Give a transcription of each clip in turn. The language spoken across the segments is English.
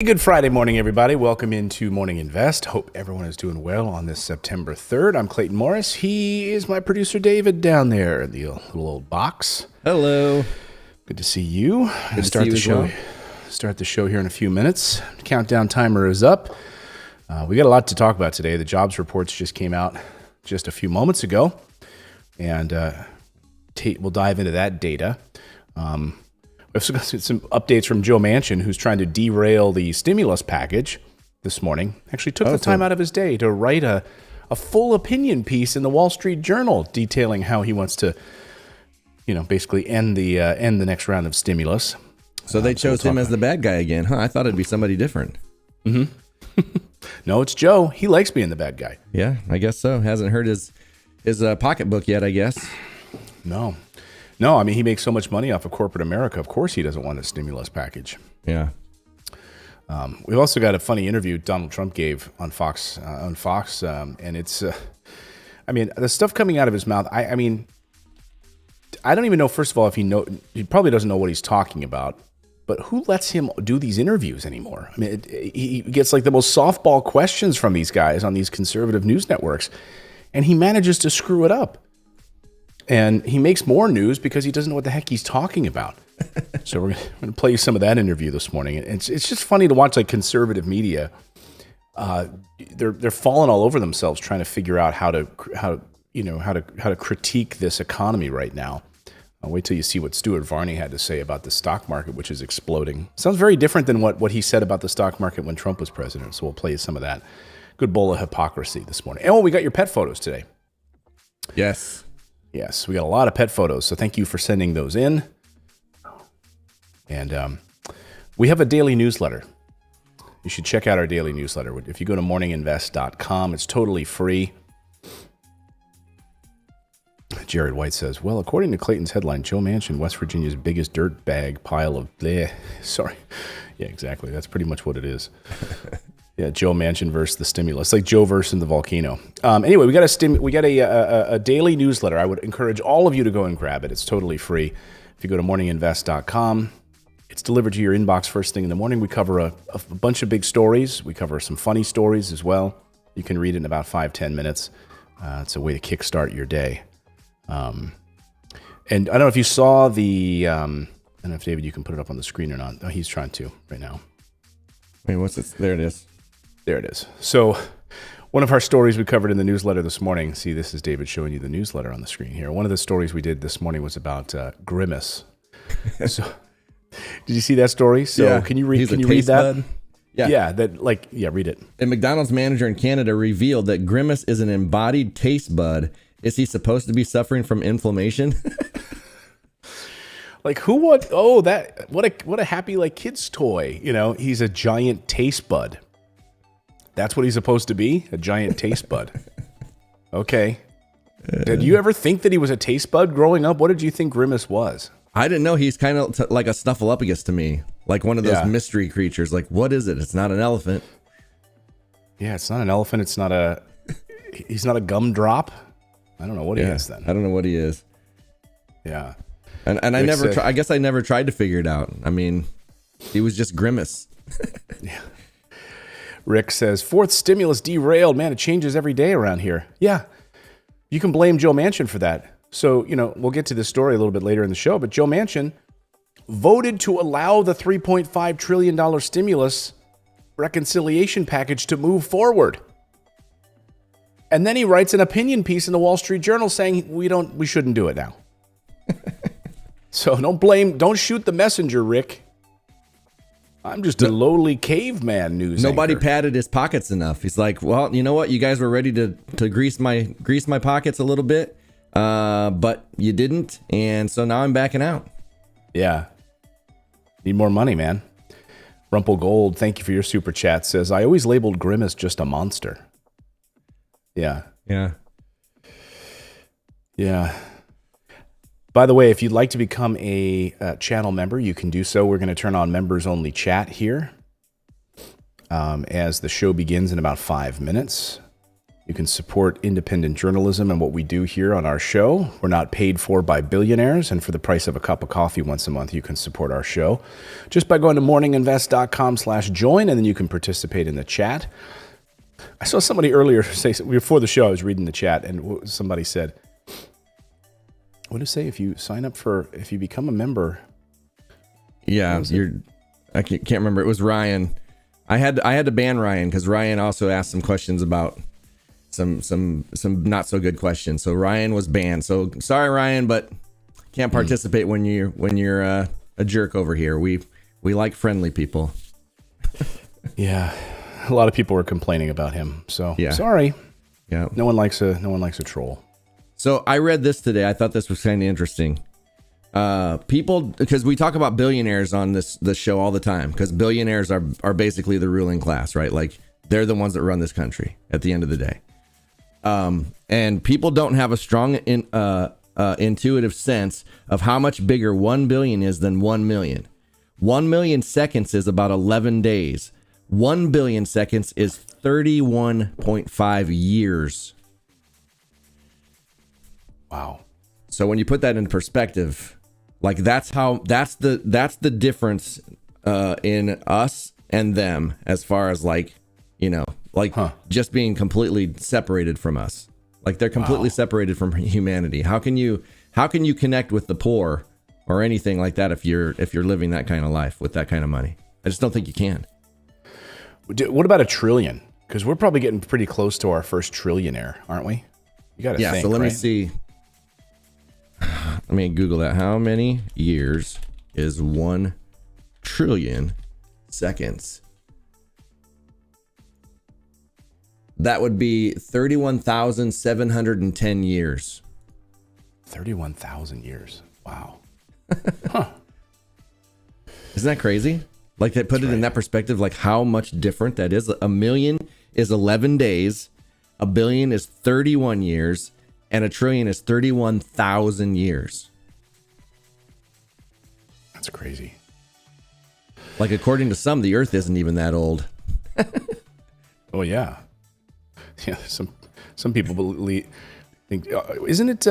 Good Friday morning, everybody. Welcome into Morning Invest. Hope everyone is doing well on this September 3rd. I'm Clayton Morris. He is my producer, David, down there in the little old box. Hello. Good to see you. Good to see you as well. Start the show here in a few minutes. Countdown timer is up. We got a lot to talk about today. The jobs reports just came out just a few moments ago, and we'll dive into that data. We've got some updates from Joe Manchin, who's trying to derail the stimulus package this morning. Actually took the time out of his day to write a full opinion piece in the Wall Street Journal detailing how he wants to, basically end the next round of stimulus. So they chose him as the bad guy again, huh? I thought it'd be somebody different. Mm-hmm. No, it's Joe. He likes being the bad guy. Yeah, I guess so. Hasn't heard his pocketbook yet, I guess. No, I mean, he makes so much money off of corporate America. Of course he doesn't want a stimulus package. Yeah. We've also got a funny interview Donald Trump gave on Fox, and it's, the stuff coming out of his mouth, I don't even know, first of all, he probably doesn't know what he's talking about, but who lets him do these interviews anymore? I mean, he gets like the most softball questions from these guys on these conservative news networks, and he manages to screw it up. And he makes more news because he doesn't know what the heck he's talking about. So we're going to play you some of that interview this morning. It's just funny to watch like conservative media. They're falling all over themselves trying to figure out how to critique this economy right now. I'll wait till you see what Stuart Varney had to say about the stock market, which is exploding. Sounds very different than what he said about the stock market when Trump was president. So we'll play you some of that. Good bowl of hypocrisy this morning. And we got your pet photos today. Yes, we got a lot of pet photos, so thank you for sending those in. And we have a daily newsletter. You should check out our daily newsletter. If you go to morninginvest.com, it's totally free. Jared White says, well, according to Clayton's headline, Joe Manchin, West Virginia's biggest dirt bag pile of bleh. Sorry. Yeah, exactly. That's pretty much what it is. Yeah, Joe Manchin versus the stimulus, like Joe versus the volcano. Anyway, we got a daily newsletter. I would encourage all of you to go and grab it. It's totally free. If you go to morninginvest.com, it's delivered to your inbox first thing in the morning. We cover a bunch of big stories. We cover some funny stories as well. You can read it in about 5-10 minutes. It's a way to kickstart your day. And I don't know if you saw the. I don't know if David, you can put it up on the screen or not. No, he's trying to right now. Wait, what's this? There it is. There it is. So one of our stories we covered in the newsletter this morning. See, this is David showing you the newsletter on the screen here. One of the stories we did this morning was about Grimace. So did you see that story? So yeah. Can you read that? Bud? Yeah. Read it. A McDonald's manager in Canada revealed that Grimace is an embodied taste bud. Is he supposed to be suffering from inflammation? Like who would? Oh, what a happy like kid's toy. He's a giant taste bud. That's what he's supposed to be? A giant taste bud. Okay. Did you ever think that he was a taste bud growing up? What did you think Grimace was? I didn't know. He's kind of like a Snuffleupagus to me. Like one of those mystery creatures. Like, what is it? It's not an elephant. Yeah, it's not an elephant. He's not a gumdrop. I don't know what he is then. I don't know what he is. Yeah. And I I guess I never tried to figure it out. I mean, he was just Grimace. Yeah. Rick says, fourth stimulus derailed. Man, it changes every day around here. Yeah, you can blame Joe Manchin for that. So, we'll get to this story a little bit later in the show, but Joe Manchin voted to allow the $3.5 trillion stimulus reconciliation package to move forward. And then he writes an opinion piece in the Wall Street Journal saying we shouldn't do it now. So don't shoot the messenger, Rick. I'm just a lowly caveman news Nobody anchor. padded his pockets enough. He's like, well, you know what? You guys were ready to grease my pockets a little bit, but you didn't, and so now I'm backing out. Yeah. Need more money, man. Rumple Gold, thank you for your super chat, says, I always labeled Grimace just a monster. Yeah. Yeah. Yeah. By the way, if you'd like to become a channel member, you can do so. We're going to turn on members-only chat here as the show begins in about 5 minutes. You can support independent journalism and what we do here on our show. We're not paid for by billionaires, and for the price of a cup of coffee once a month, you can support our show just by going to morninginvest.com/join, and then you can participate in the chat. I saw somebody earlier say, before the show, I was reading the chat, and somebody said, what did it say? If you become a member. Yeah, I can't remember. It was Ryan. I had to ban Ryan because Ryan also asked some questions about some not so good questions. So Ryan was banned. So sorry, Ryan, but can't participate when you're a jerk over here. We like friendly people. Yeah, a lot of people were complaining about him. So yeah. Sorry. Yeah, no one likes a troll. So I read this today. I thought this was kind of interesting. People, because we talk about billionaires on this show all the time, because billionaires are basically the ruling class, right? Like they're the ones that run this country at the end of the day. And people don't have a strong intuitive sense of how much bigger 1 billion is than 1 million. 1 million seconds is about 11 days. 1 billion seconds is 31.5 years. Wow. So when you put that in perspective, like that's the difference in us and them as far as just being completely separated from us. Like they're completely separated from humanity. How can you connect with the poor or anything like that if you're living that kind of life with that kind of money? I just don't think you can. What about a trillion? Because we're probably getting pretty close to our first trillionaire, aren't we? You got to think, so let me right? see. Let me Google that. How many years is 1 trillion seconds? That would be 31,710 years. 31,000 years. Wow. Huh. Isn't that crazy? Like they put it in that perspective, like how much different that is. A million is 11 days. A billion is 31 years. And a trillion is 31,000 years. That's crazy. Like according to some, the Earth isn't even that old. Oh yeah, yeah. Some people think, isn't it?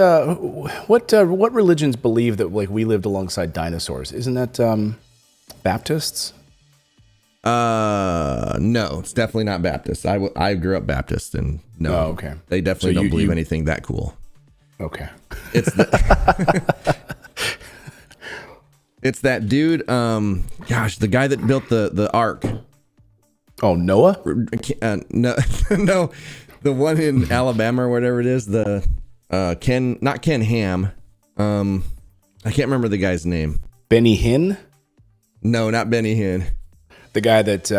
What religions believe that like we lived alongside dinosaurs? Isn't that Baptists? No, it's definitely not Baptist. I grew up Baptist, and no, okay. They definitely don't believe anything that cool. Okay, it's it's that dude. Gosh, the guy that built the ark. Oh, Noah? No, no, the one in Alabama or whatever it is. The not Ken Ham. I can't remember the guy's name. Benny Hinn? No, not Benny Hinn. The guy that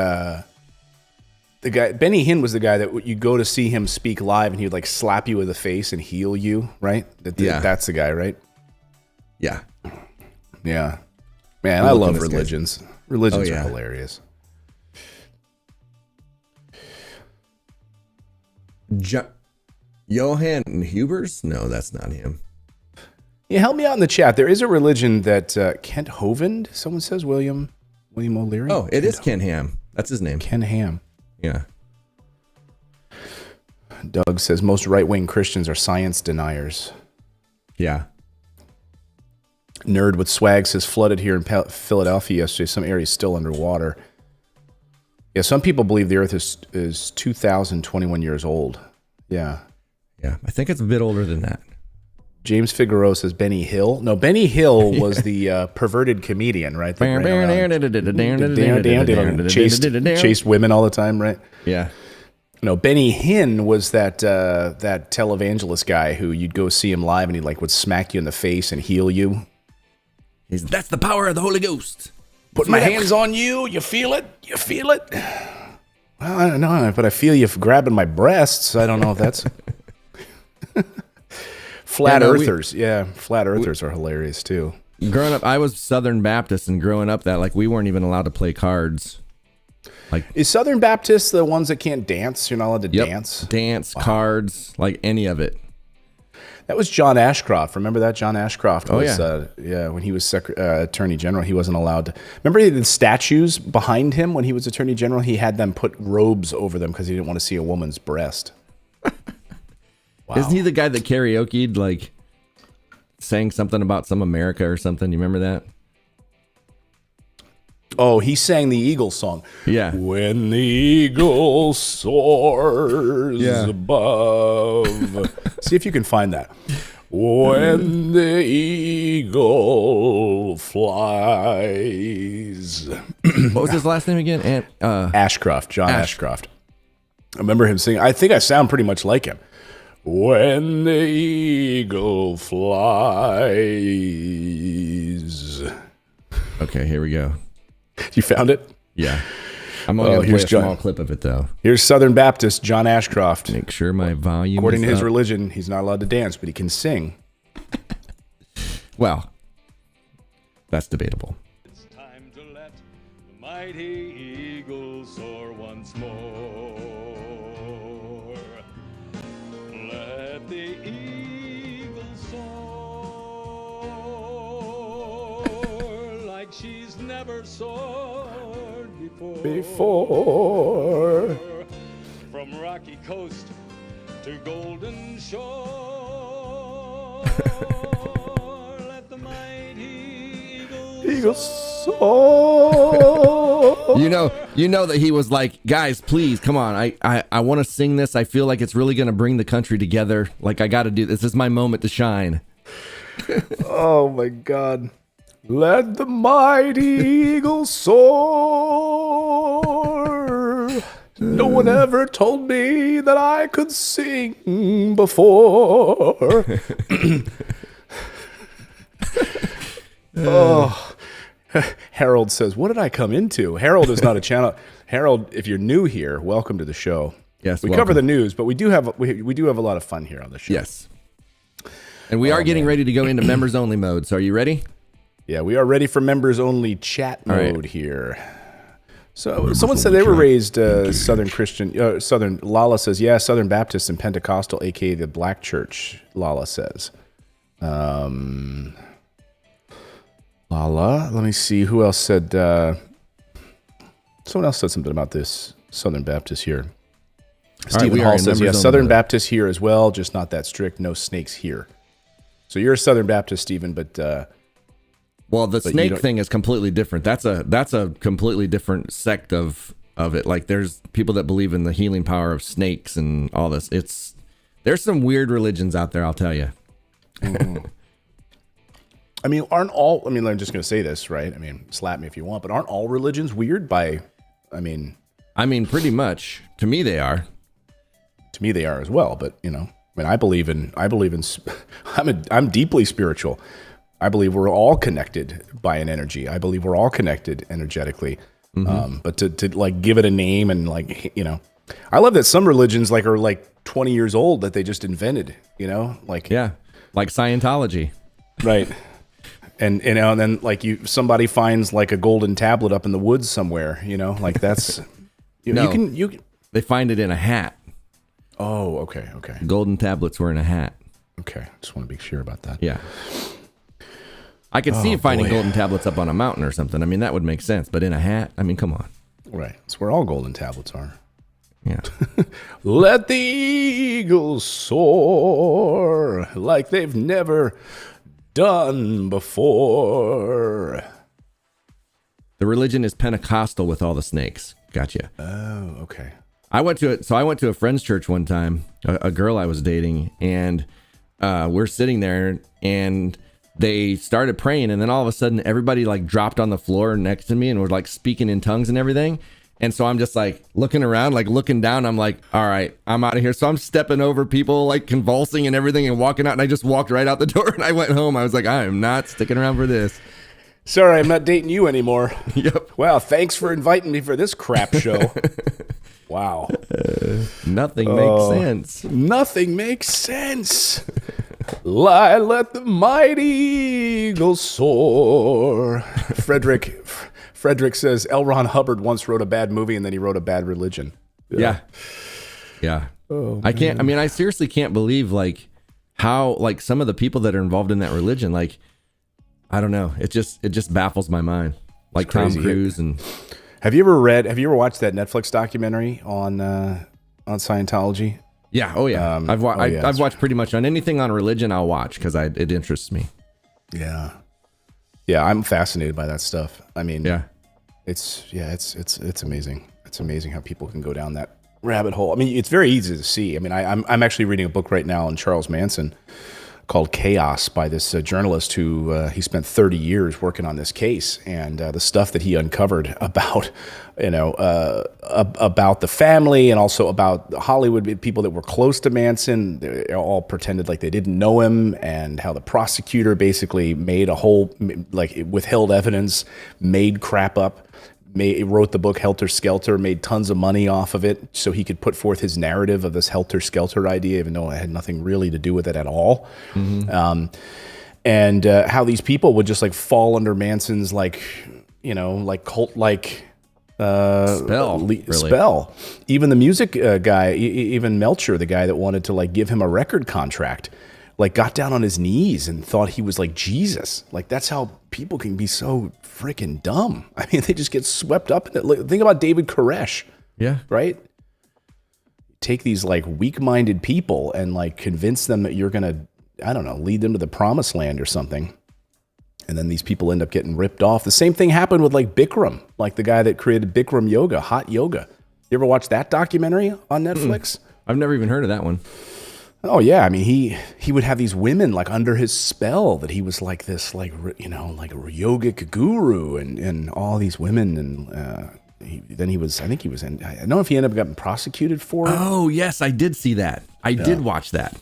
Benny Hinn was the guy that you go to see him speak live, and he would like slap you in the face and heal you, right? That's the guy, right? Yeah. Yeah. Man, I love religions. Religions are hilarious. Johann Hubers? No, that's not him. Yeah, help me out in the chat. There is a religion that Kent Hovind, someone says, William O'Leary. Oh, it is Ken Ham. That's his name. Ken Ham. Yeah. Doug says most right-wing Christians are science deniers. Yeah. Nerd with swag says flooded here in Philadelphia yesterday. Some areas still underwater. Yeah, some people believe the Earth is 2,021 years old. Yeah. Yeah, I think it's a bit older than that. James Figueroa says Benny Hill. No, Benny Hill was the perverted comedian, right? Chased women all the time, right? Yeah. No, Benny Hinn was that televangelist guy who you'd go see him live and he would smack you in the face and heal you. That's the power of the Holy Ghost. Put my hands on you. You feel it? You feel it? Well, I don't know, but I feel you grabbing my breasts. I don't know if that's... Flat earthers. Flat earthers are hilarious too. Growing up, I was Southern Baptist, and growing up that we weren't even allowed to play cards. Is Southern Baptist the ones that can't dance? You're not allowed to dance? Dance, cards, any of it. That was John Ashcroft. Remember that? John Ashcroft was, when he was Attorney General, he wasn't allowed to. Remember the statues behind him when he was Attorney General? He had them put robes over them because he didn't want to see a woman's breast. Wow. Isn't he the guy that karaoke'd, like, sang something about some America or something? You remember that? Oh, he sang the Eagle song. Yeah. When the eagle soars above. See if you can find that. When the eagle flies. What was his last name again? Ashcroft, John Ashcroft. I remember him singing. I think I sound pretty much like him. When the eagle flies. Okay, here we go. You found it? Yeah. I'm only going to play a John. small clip of it, though. Here's Southern Baptist John Ashcroft. Make sure my volume According is to his up. religion, he's not allowed to dance, but he can sing. Well, that's debatable. It's time to let the mighty eagle soar once more. Let the eagle soar like she's never soared before. From rocky coast to golden shore. Let the mighty eagle soar. You know that he was like, guys, please, come on. I want to sing this. I feel like it's really going to bring the country together. Like, I got to do this. This is my moment to shine. Oh, my God. Let the mighty eagle soar. No one ever told me that I could sing before. Oh, Harold says, what did I come into? Harold is not a channel. Harold, if you're new here, welcome to the show. Yes, we welcome. cover the news, but we do have a lot of fun here on the show. Yes. And we are getting ready to go into members only mode. So are you ready? Yeah, we are ready for members only chat mode right. here. So someone said they were raised Southern Christian. Southern Lala says, yeah, Southern Baptist and Pentecostal, aka the Black Church. Lala says. Lala, let me see who else said. Someone else said something about this Southern Baptist here. Stephen Hall says, yeah, Southern Baptist here as well, just not that strict. No snakes here. So you're a Southern Baptist, Stephen, but well, the snake thing is completely different. That's a completely different sect of it. Like, there's people that believe in the healing power of snakes and all this. There's some weird religions out there, I'll tell you. Mm-hmm. I'm just going to say this, right? I mean, slap me if you want, but aren't all religions weird I mean, pretty much. To me, they are. To me, they are as well. But, I believe in, I'm deeply spiritual. I believe we're all connected by an energy. I believe we're all connected energetically. Mm-hmm. But to like give it a name and like, I love that some religions are like 20 years old that they just invented, like. Yeah. Like Scientology. Right. And then like somebody finds like a golden tablet up in the woods somewhere, like that's, you can. They find it in a hat. Oh, okay. Golden tablets were in a hat. Okay. Just want to be sure about that. Yeah. I could see finding golden tablets up on a mountain or something. I mean, that would make sense. But in a hat, come on. Right. That's where all golden tablets are. Yeah. Let the eagles soar like they've never done before. The religion is Pentecostal with all the snakes. Gotcha. Oh, okay. I went to a friend's church one time, a girl I was dating, and we're sitting there and they started praying, and then all of a sudden everybody like dropped on the floor next to me and was like speaking in tongues and everything. And so I'm just like looking around, like looking down. I'm like, all right, I'm out of here. So I'm stepping over people, like convulsing and everything and walking out. And I just walked right out the door and I went home. I was like, I am not sticking around for this. Sorry, I'm not dating you anymore. Yep. Wow, thanks for inviting me for this crap show. Wow. Nothing makes sense. Nothing makes sense. Let the mighty eagle soar. Frederick says L. Ron Hubbard once wrote a bad movie and then he wrote a bad religion. Yeah. Oh, I seriously can't believe like how like some of the people that are involved in that religion, like, I don't know. It just baffles my mind. Like Tom Cruise and. Have you ever watched that Netflix documentary on Scientology? Yeah. Oh yeah. I've that's watched pretty much on anything on religion. I'll watch because it interests me. Yeah. Yeah, I'm fascinated by that stuff. I mean, Yeah. it's amazing. It's amazing how people can go down that rabbit hole. I mean, it's very easy to see. I mean, I'm actually reading a book right now on Charles Manson called Chaos by this journalist who he spent 30 years working on this case, and the stuff that he uncovered about, about the family and also about Hollywood people that were close to Manson. They all pretended like they didn't know him, and how the prosecutor basically made a whole, like, withheld evidence, made crap up. Wrote the book Helter Skelter, made tons of money off of it so he could put forth his narrative of this Helter Skelter idea, even though it had nothing really to do with it at all. Mm-hmm. And how these people would just like fall under Manson's like cult-like spell. Even the music guy, even Melcher, the guy that wanted to like give him a record contract, like got down on his knees and thought he was like Jesus. Like that's how people can be so freaking dumb. I mean, they just get swept up in it. Think about David Koresh. Yeah. Right? Take these like weak-minded people and like convince them that you're going to, I don't know, lead them to the promised land or something. And then these people end up getting ripped off. The same thing happened with like Bikram, like the guy that created Bikram yoga, hot yoga. You ever watch that documentary on Netflix? I've never even heard of that one. Oh yeah, I mean he would have these women like under his spell that he was like this like like a yogic guru and all these women and I don't know if he ended up getting prosecuted for it. Oh yes, I did see that. I did watch that.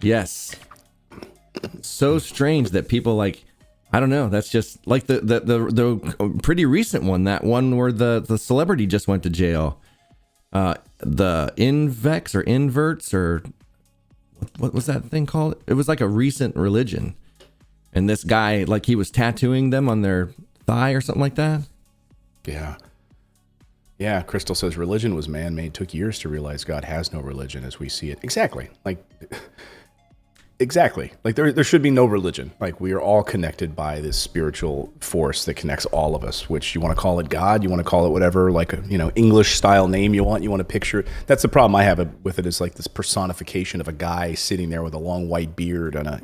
Yes, so strange that people like, I don't know. That's just like the pretty recent one. That one where the celebrity just went to jail. The Invex or Inverts or what was that thing called? It was like a recent religion, and this guy, like, he was tattooing them on their thigh or something like that. Yeah. Crystal says religion was man-made. Took years to realize God has no religion as we see it. Exactly. Like there should be no religion. Like we are all connected by this spiritual force that connects all of us, which you want to call it God, you want to call it whatever, like a, English style name you want to picture it. That's the problem I have with it, is like this personification of a guy sitting there with a long white beard and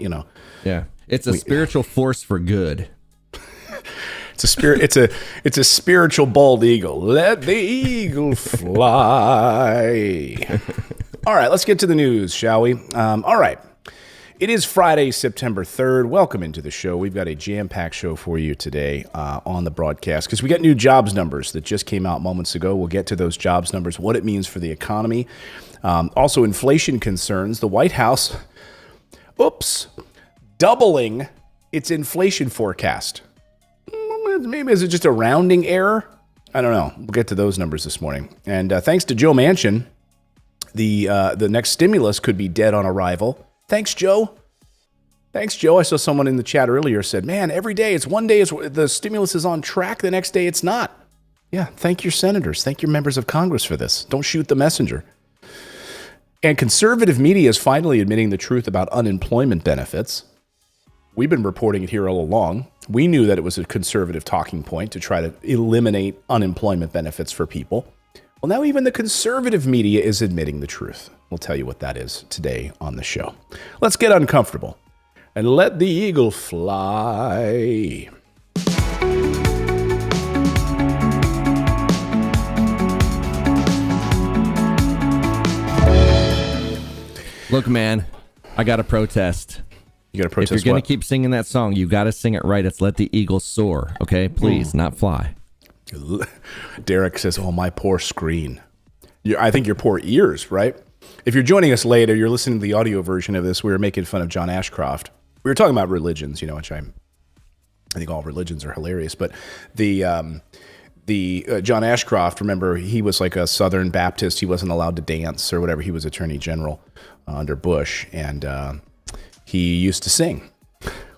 Yeah. It's a spiritual force for good. It's a spirit. It's a spiritual bald eagle. Let the eagle fly. All right, let's get to the news, shall we? All right. It is Friday, September 3rd. Welcome into the show. We've got a jam-packed show for you today on the broadcast because we got new jobs numbers that just came out moments ago. We'll get to those jobs numbers, what it means for the economy. Also, inflation concerns. The White House, doubling its inflation forecast. Maybe is it just a rounding error? I don't know. We'll get to those numbers this morning. And thanks to Joe Manchin, the next stimulus could be dead on arrival. Thanks, Joe. I saw someone in the chat earlier said, man, every day, the stimulus is on track. The next day, it's not. Yeah, thank your senators. Thank your members of Congress for this. Don't shoot the messenger. And conservative media is finally admitting the truth about unemployment benefits. We've been reporting it here all along. We knew that it was a conservative talking point to try to eliminate unemployment benefits for people. Well, now even the conservative media is admitting the truth. We'll tell you what that is today on the show. Let's get uncomfortable and let the eagle fly. Look, man, I got to protest. You got to protest. If you're going to keep singing that song, you got to sing it right. It's Let the Eagle Soar. Okay, please, not fly. Derek says, oh, my poor screen. I think your poor ears, right? If you're joining us later, you're listening to the audio version of this. We were making fun of John Ashcroft. We were talking about religions, which I think all religions are hilarious. But the John Ashcroft, remember, he was like a Southern Baptist. He wasn't allowed to dance or whatever. He was Attorney General under Bush, and he used to sing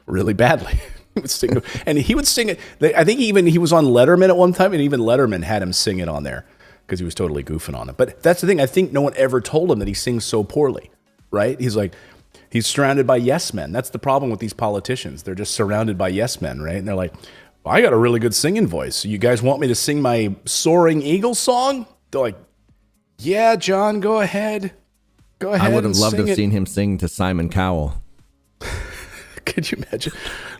really badly. He would sing, and he would sing it. I think he was on Letterman at one time, and even Letterman had him sing it on there because he was totally goofing on it. But that's the thing. I think no one ever told him that he sings so poorly, right? He's surrounded by yes men. That's the problem with these politicians. They're just surrounded by yes men, right? And they're like, well, I got a really good singing voice. So you guys want me to sing my Soaring Eagle song? They're like, yeah, John, go ahead. Go ahead. I would have and loved to sing have it. seen him sing to Simon Cowell. Could you imagine?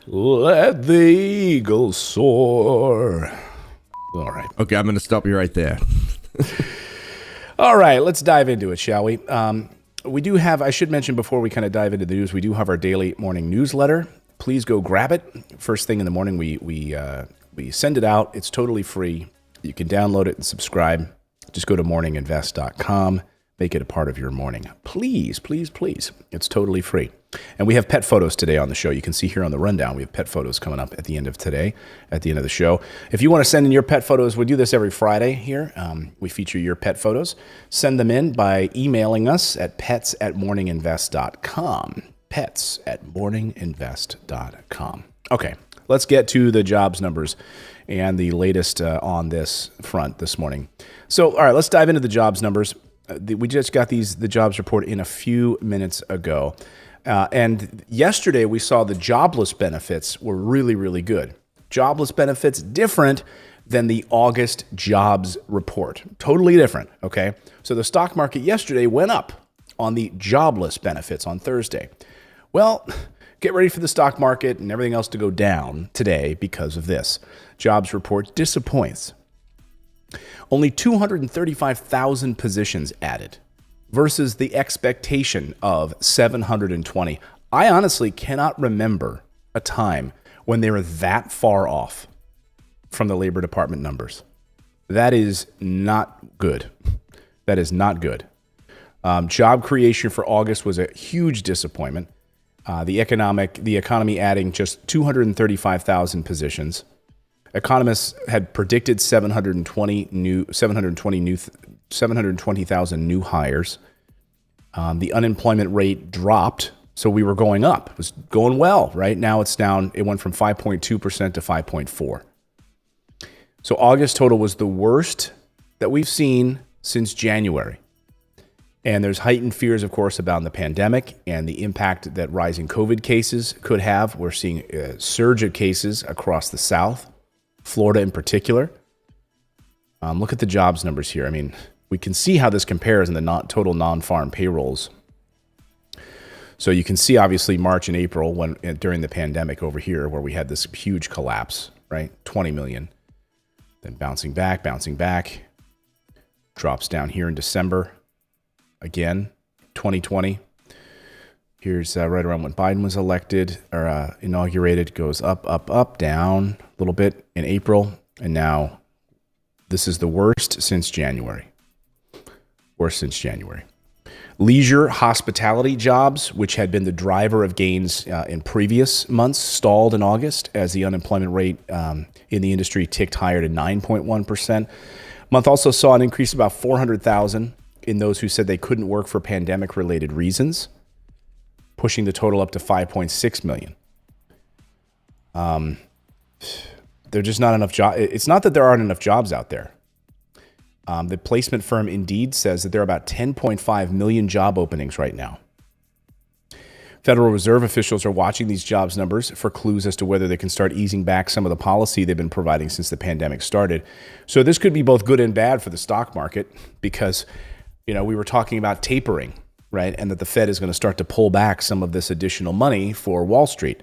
Let the eagle soar. All right. Okay, I'm going to stop you right there. All right, let's dive into it, shall we? We do have, I should mention before we kind of dive into the news, we do have our daily morning newsletter. Please go grab it. First thing in the morning, we send it out. It's totally free. You can download it and subscribe. Just go to morninginvest.com. Make it a part of your morning. Please, please, please. It's totally free. And we have pet photos today on the show. You can see here on the rundown, we have pet photos coming up at the end of today, at the end of the show. If you want to send in your pet photos, we do this every Friday here. We feature your pet photos. Send them in by emailing us at pets@morninginvest.com. Pets@morninginvest.com. Okay, let's get to the jobs numbers and the latest on this front this morning. So, all right, let's dive into the jobs numbers. We just got the jobs report in a few minutes ago. And yesterday we saw the jobless benefits were really, really good. Jobless benefits different than the August jobs report. Totally different, okay? So the stock market yesterday went up on the jobless benefits on Thursday. Well, get ready for the stock market and everything else to go down today because of this. Jobs report disappoints. Only 235,000 positions added versus the expectation of 720. I honestly cannot remember a time when they were that far off from the Labor Department numbers. That is not good. That is not good. Job creation for August was a huge disappointment. The economy adding just 235,000 positions. Economists had predicted 720,000 new hires. The unemployment rate dropped, so we were going up. It was going well. Right now, it's down. It went from 5.2% to 5.4%. So August total was the worst that we've seen since January. And there's heightened fears, of course, about the pandemic and the impact that rising COVID cases could have. We're seeing a surge of cases across the South. Florida in particular. Look at the jobs numbers here. I mean, we can see how this compares in the total non-farm payrolls. So you can see, obviously, March and April during the pandemic over here, where we had this huge collapse, right? 20 million. Then bouncing back, drops down here in December. Again, 2020. Here's right around when Biden was elected or inaugurated, goes up, down a little bit in April. And now this is the worst since January. Worst since January. Leisure hospitality jobs, which had been the driver of gains in previous months, stalled in August as the unemployment rate in the industry ticked higher to 9.1%. Month also saw an increase of about 400,000 in those who said they couldn't work for pandemic-related reasons, pushing the total up to 5.6 million. There're just not enough jobs. It's not that there aren't enough jobs out there. The placement firm Indeed says that there are about 10.5 million job openings right now. Federal Reserve officials are watching these jobs numbers for clues as to whether they can start easing back some of the policy they've been providing since the pandemic started. So this could be both good and bad for the stock market because, we were talking about tapering, right? And that the Fed is going to start to pull back some of this additional money for Wall Street.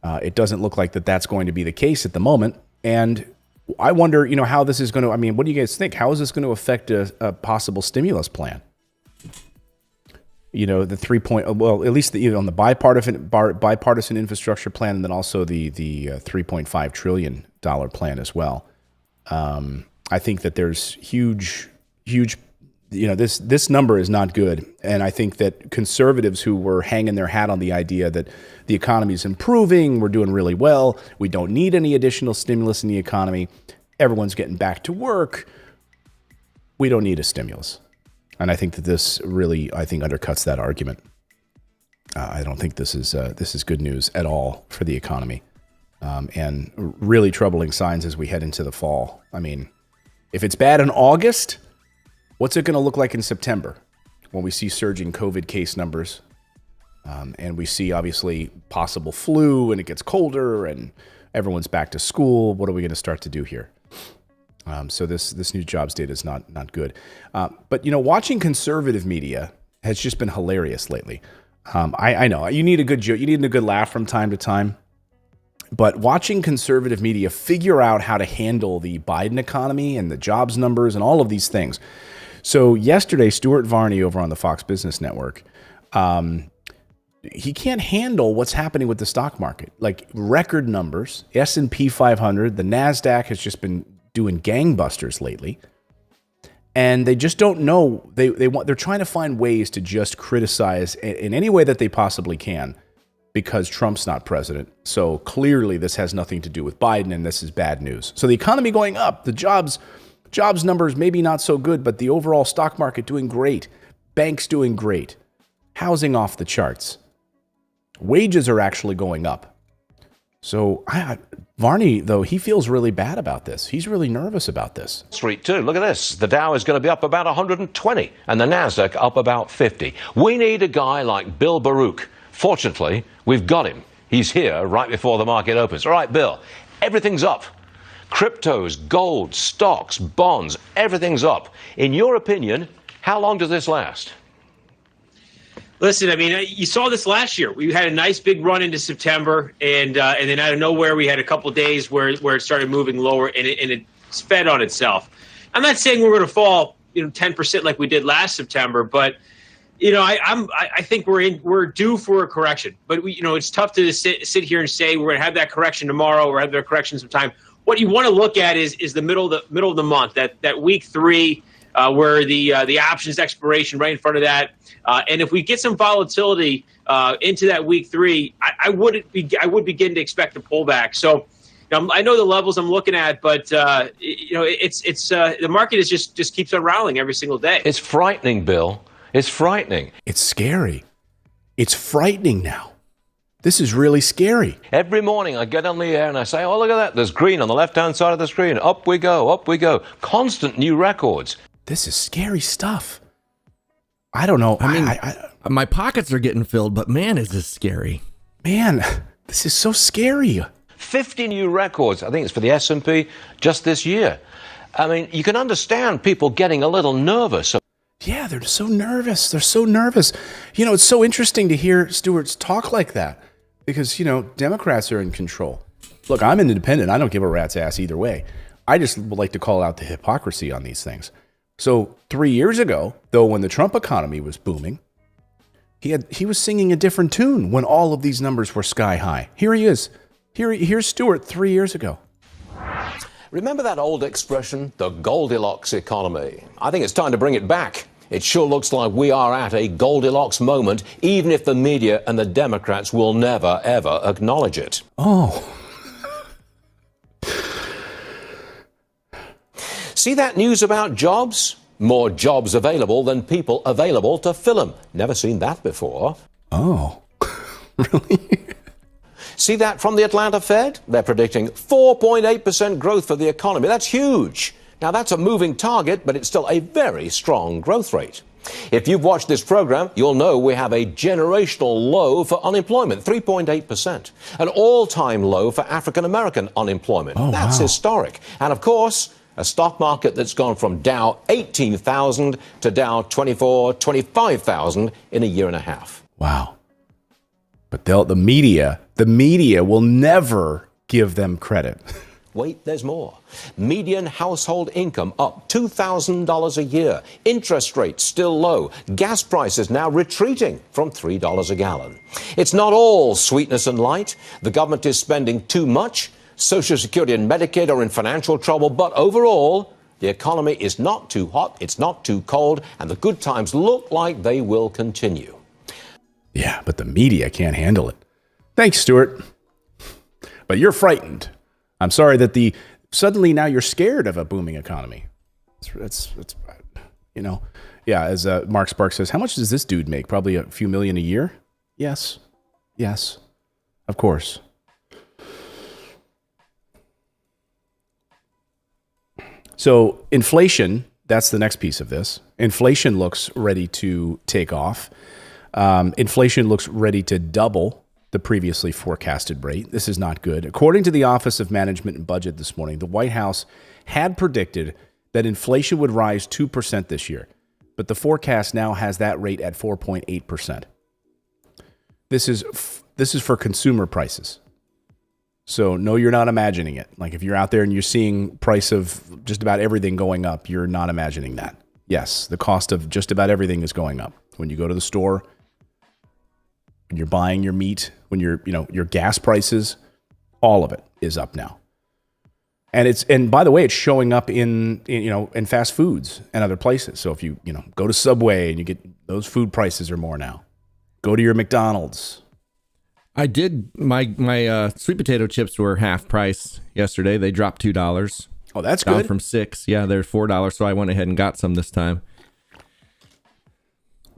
It doesn't look like that's going to be the case at the moment. And I wonder, how this is going to, what do you guys think? How is this going to affect a possible stimulus plan? The 3 point, well, at least on the bipartisan infrastructure plan, and then also the $3.5 trillion plan as well. I think that there's huge, this number is not good. And I think that conservatives who were hanging their hat on the idea that the economy is improving, we're doing really well, we don't need any additional stimulus in the economy, everyone's getting back to work, we don't need a stimulus. And I think that this really, undercuts that argument. I don't think this is good news at all for the economy. And really troubling signs as we head into the fall. If it's bad in August, what's it going to look like in September when we see surging COVID case numbers and we see obviously possible flu and it gets colder and everyone's back to school? What are we going to start to do here? So this new jobs data is not good. But watching conservative media has just been hilarious lately. I know you need a good joke, you need a good laugh from time to time, but watching conservative media figure out how to handle the Biden economy and the jobs numbers and all of these things. So yesterday, Stuart Varney over on the Fox Business Network, he can't handle what's happening with the stock market. Like record numbers, S&P 500, the NASDAQ has just been doing gangbusters lately. And they just don't know. They're trying to find ways to just criticize in any way that they possibly can because Trump's not president. So clearly this has nothing to do with Biden, and this is bad news. So the economy going up, the jobs numbers maybe not so good, but the overall stock market doing great, banks doing great, housing off the charts, wages are actually going up. So Varney, though, he feels really bad about this. He's really nervous about this. Street too. Look at this. The Dow is going to be up about 120 and the Nasdaq up about 50. We need a guy like Bill Baruch. Fortunately, we've got him. He's here right before the market opens. All right, Bill, everything's up. Cryptos, gold, stocks, bonds, everything's up. In your opinion, how long does this last? Listen, I mean, you saw this last year. We had a nice big run into September, and then out of nowhere, we had a couple of days where it started moving lower, and it fed on itself. I'm not saying we're going to fall, 10% like we did last September, but I think we're due for a correction. But it's tough to sit here and say we're going to have that correction tomorrow or have that correction sometime. What you want to look at is the middle of the month, that week 3. Where the options expiration right in front of that, and if we get some volatility into that week 3, I would begin to expect a pullback. So I know the levels I'm looking at, but it's the market is just keeps on rallying every single day. It's frightening, Bill. It's frightening. It's scary. It's frightening now. This is really scary. Every morning I get on the air and I say, oh, look at that. There's green on the left-hand side of the screen. Up we go, up we go. Constant new records. This is scary stuff. I don't know. I mean, my pockets are getting filled, but man, is this scary. Man, this is so scary. 50 new records. I think it's for the S&P just this year. I mean, you can understand people getting a little nervous. Yeah, they're so nervous. They're so nervous. It's so interesting to hear Stewart's talk like that because, Democrats are in control. Look, I'm an independent. I don't give a rat's ass either way. I just would like to call out the hypocrisy on these things. So 3 years ago, though, when the Trump economy was booming, he was singing a different tune when all of these numbers were sky high. Here he is. Here's Stewart 3 years ago. Remember that old expression, the Goldilocks economy? I think it's time to bring it back. It sure looks like we are at a Goldilocks moment, even if the media and the Democrats will never, ever acknowledge it. Oh. See that news about jobs? More jobs available than people available to fill them. Never seen that before. Oh, really? See that from the Atlanta Fed? They're predicting 4.8% growth for the economy. That's huge. Now, that's a moving target, but it's still a very strong growth rate. If you've watched this program, you'll know we have a generational low for unemployment, 3.8%. An all-time low for African-American unemployment. Oh, that's wow. Historic. And, of course, a stock market that's gone from Dow 18,000 to Dow 25,000 in a year and a half. Wow. But the media will never give them credit. Wait, there's more. Median household income up $2,000 a year. Interest rates still low. Gas prices now retreating from $3 a gallon. It's not all sweetness and light. The government is spending too much. Social Security and Medicaid are in financial trouble. But overall, the economy is not too hot, it's not too cold, and the good times look like they will continue. Yeah, but the media can't handle it. Thanks, Stuart. But you're frightened. I'm sorry that suddenly now you're scared of a booming economy. It's yeah, as Mark Sparks says, how much does this dude make? Probably a few million a year? Yes, of course. So inflation, that's the next piece of this. Inflation looks ready to take off. Inflation looks ready to double the previously forecasted rate. This is not good. According to the Office of Management and Budget this morning, the White House had predicted that inflation would rise 2% this year. but the forecast now has that rate at 4.8%. This is for consumer prices. So no, you're not imagining it. Like if you're out there and you're seeing price of just about everything going up, you're not imagining that. Yes, the cost of just about everything is going up. When you go to the store, when you're buying your meat, when your gas prices, all of it is up now. And by the way, it's showing up in fast foods and other places. So if you go to Subway and you get those food prices are more now. Go to your McDonald's. I did my sweet potato chips were half price yesterday. They dropped $2. Oh, that's down good. From $6. Yeah, they're $4. So I went ahead and got some this time.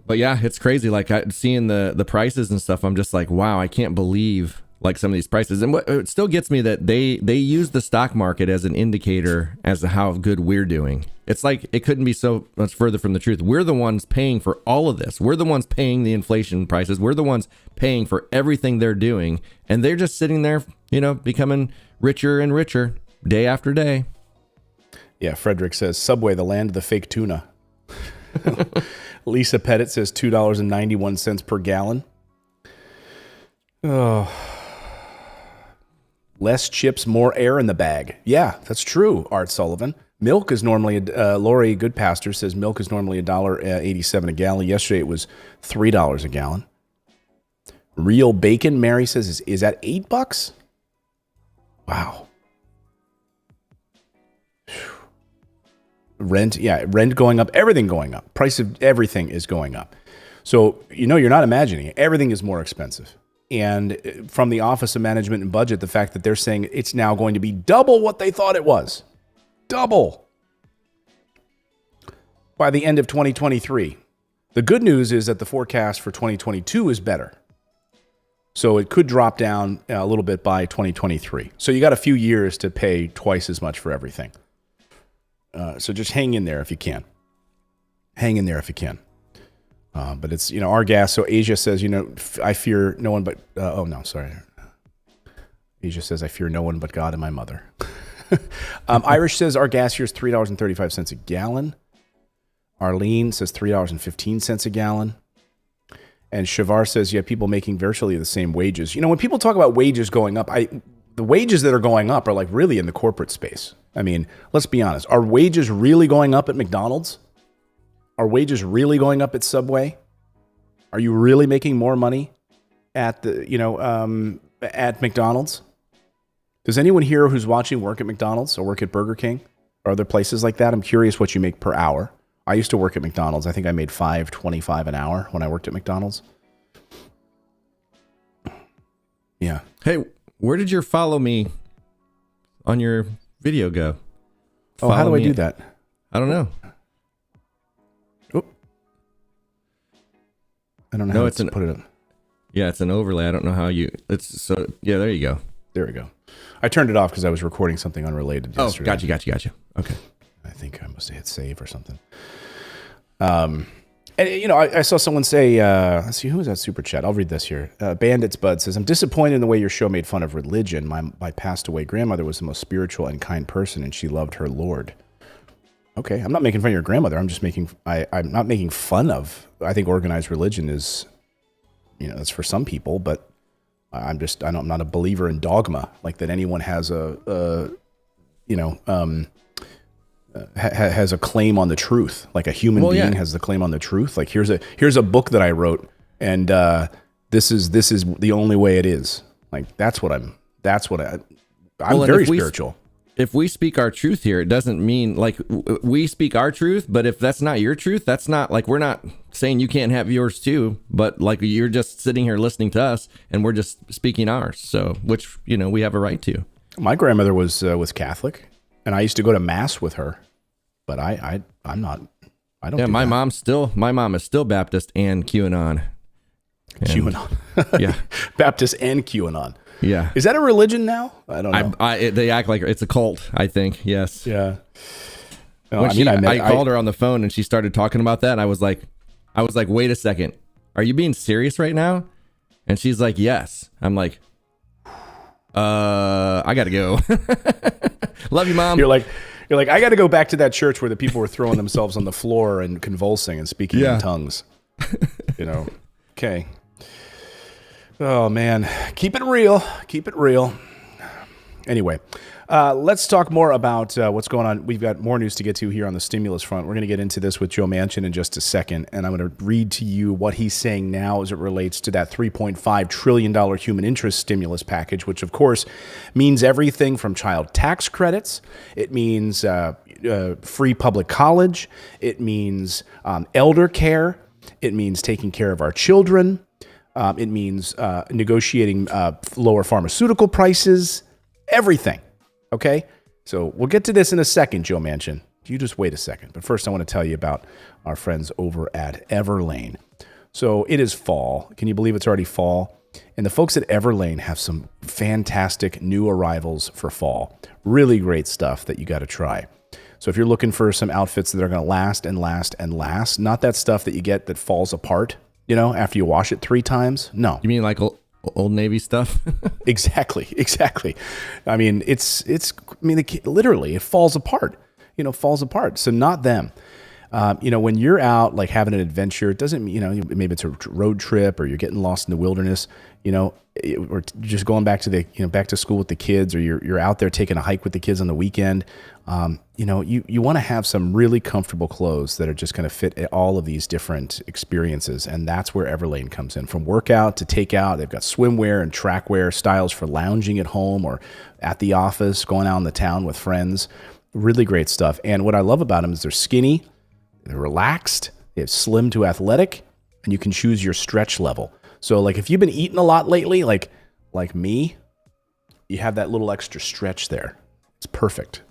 But yeah, it's crazy. Like seeing the prices and stuff, I'm just like, wow, I can't believe like some of these prices. And what it still gets me that they use the stock market as an indicator as to how good we're doing. It's like it couldn't be so much further from the truth. We're the ones paying for all of this. We're the ones paying the inflation prices. We're the ones paying for everything they're doing. And they're just sitting there, becoming richer and richer day after day. Yeah, Frederick says, Subway, the land of the fake tuna. Lisa Pettit says $2.91 per gallon. Oh. Less chips, more air in the bag. Yeah, that's true, Art Sullivan. Milk is normally, Lori Goodpasture says milk is normally $1.87 a gallon. Yesterday it was $3 a gallon. Real bacon, Mary says, is that $8? Wow. Rent going up, everything going up. Price of everything is going up. So, you're not imagining it. Everything is more expensive. And from the Office of Management and Budget, the fact that they're saying it's now going to be double what they thought it was. Double. By the end of 2023. The good news is that the forecast for 2022 is better. So it could drop down a little bit by 2023. So you got a few years to pay twice as much for everything. So just hang in there if you can. Hang in there if you can. But it's, our gas. So Asia says, I fear no one but, Asia says, I fear no one but God and my mother. Irish says our gas here is $3.35 a gallon. Arlene says $3.15 a gallon. And Shavar says, people making virtually the same wages. When people talk about wages going up, the wages that are going up are like really in the corporate space. I mean, let's be honest. Are wages really going up at McDonald's? Are wages really going up at Subway? Are you really making more money at at McDonald's? Does anyone here who's watching work at McDonald's or work at Burger King or other places like that? I'm curious what you make per hour. I used to work at McDonald's. I think I made $5.25 an hour when I worked at McDonald's. Yeah. Hey, where did your follow me on your video go? How do I do that? I don't know. I don't know how to put it up. Yeah, it's an overlay. I don't know how there you go. There we go. I turned it off because I was recording something unrelated yesterday. Oh, gotcha. Okay. I think I must have hit save or something. I saw someone say, let's see, who was that super chat? I'll read this here. Bandits Bud says, I'm disappointed in the way your show made fun of religion. My passed away grandmother was the most spiritual and kind person, and she loved her Lord. Okay, I'm not making fun of your grandmother. I'm just I'm not making fun of. I think organized religion is, it's for some people, but I'm not a believer in dogma, like that anyone has has a claim on the truth, like a human being has the claim on the truth. Like here's a book that I wrote, and this is the only way it is. Like I'm very spiritual. If we speak our truth here, it doesn't mean like we speak our truth, but if that's not your truth, that's not like we're not saying you can't have yours too, but like you're just sitting here listening to us and we're just speaking ours. So, which, we have a right to. My grandmother was Catholic, and I used to go to mass with her, but I'm not. I don't. Yeah, do my that. mom is still Baptist and QAnon. QAnon. Yeah. Baptist and QAnon. Yeah. Is that a religion now? I don't know. They act like it's a cult, I think. Yes. Yeah. No, I called her on the phone and she started talking about that. And I was like, wait a second. Are you being serious right now? And she's like, yes. I'm like, I got to go. Love you, Mom. You're like, You're like, I got to go back to that church where the people were throwing themselves on the floor and convulsing and speaking in tongues. Okay. Oh, man. Keep it real. Keep it real. Anyway, let's talk more about what's going on. We've got more news to get to here on the stimulus front. We're going to get into this with Joe Manchin in just a second, and I'm going to read to you what he's saying now as it relates to that $3.5 trillion human interest stimulus package, which, of course, means everything from child tax credits. It means free public college. It means elder care. It means taking care of our children. It means negotiating lower pharmaceutical prices, everything. Okay? So we'll get to this in a second, Joe Manchin. You just wait a second. But first, I want to tell you about our friends over at Everlane. So it is fall. Can you believe it's already fall? And the folks at Everlane have some fantastic new arrivals for fall. Really great stuff that you got to try. So if you're looking for some outfits that are going to last and last and last, not that stuff that you get that falls apart, after you wash it 3 times. No. You mean like Old Navy stuff? Exactly. I mean, literally it falls apart, falls apart. So not them. When you're out like having an adventure, it doesn't, maybe it's a road trip or you're getting lost in the wilderness, or just going back to back to school with the kids, or you're out there taking a hike with the kids on the weekend. You want to have some really comfortable clothes that are just going to fit all of these different experiences. And that's where Everlane comes in. From workout to takeout, they've got swimwear and trackwear styles for lounging at home or at the office, going out in the town with friends. Really great stuff. And what I love about them is they're skinny, they're relaxed, they have slim to athletic, and you can choose your stretch level. So like if you've been eating a lot lately, like me, you have that little extra stretch there. It's perfect.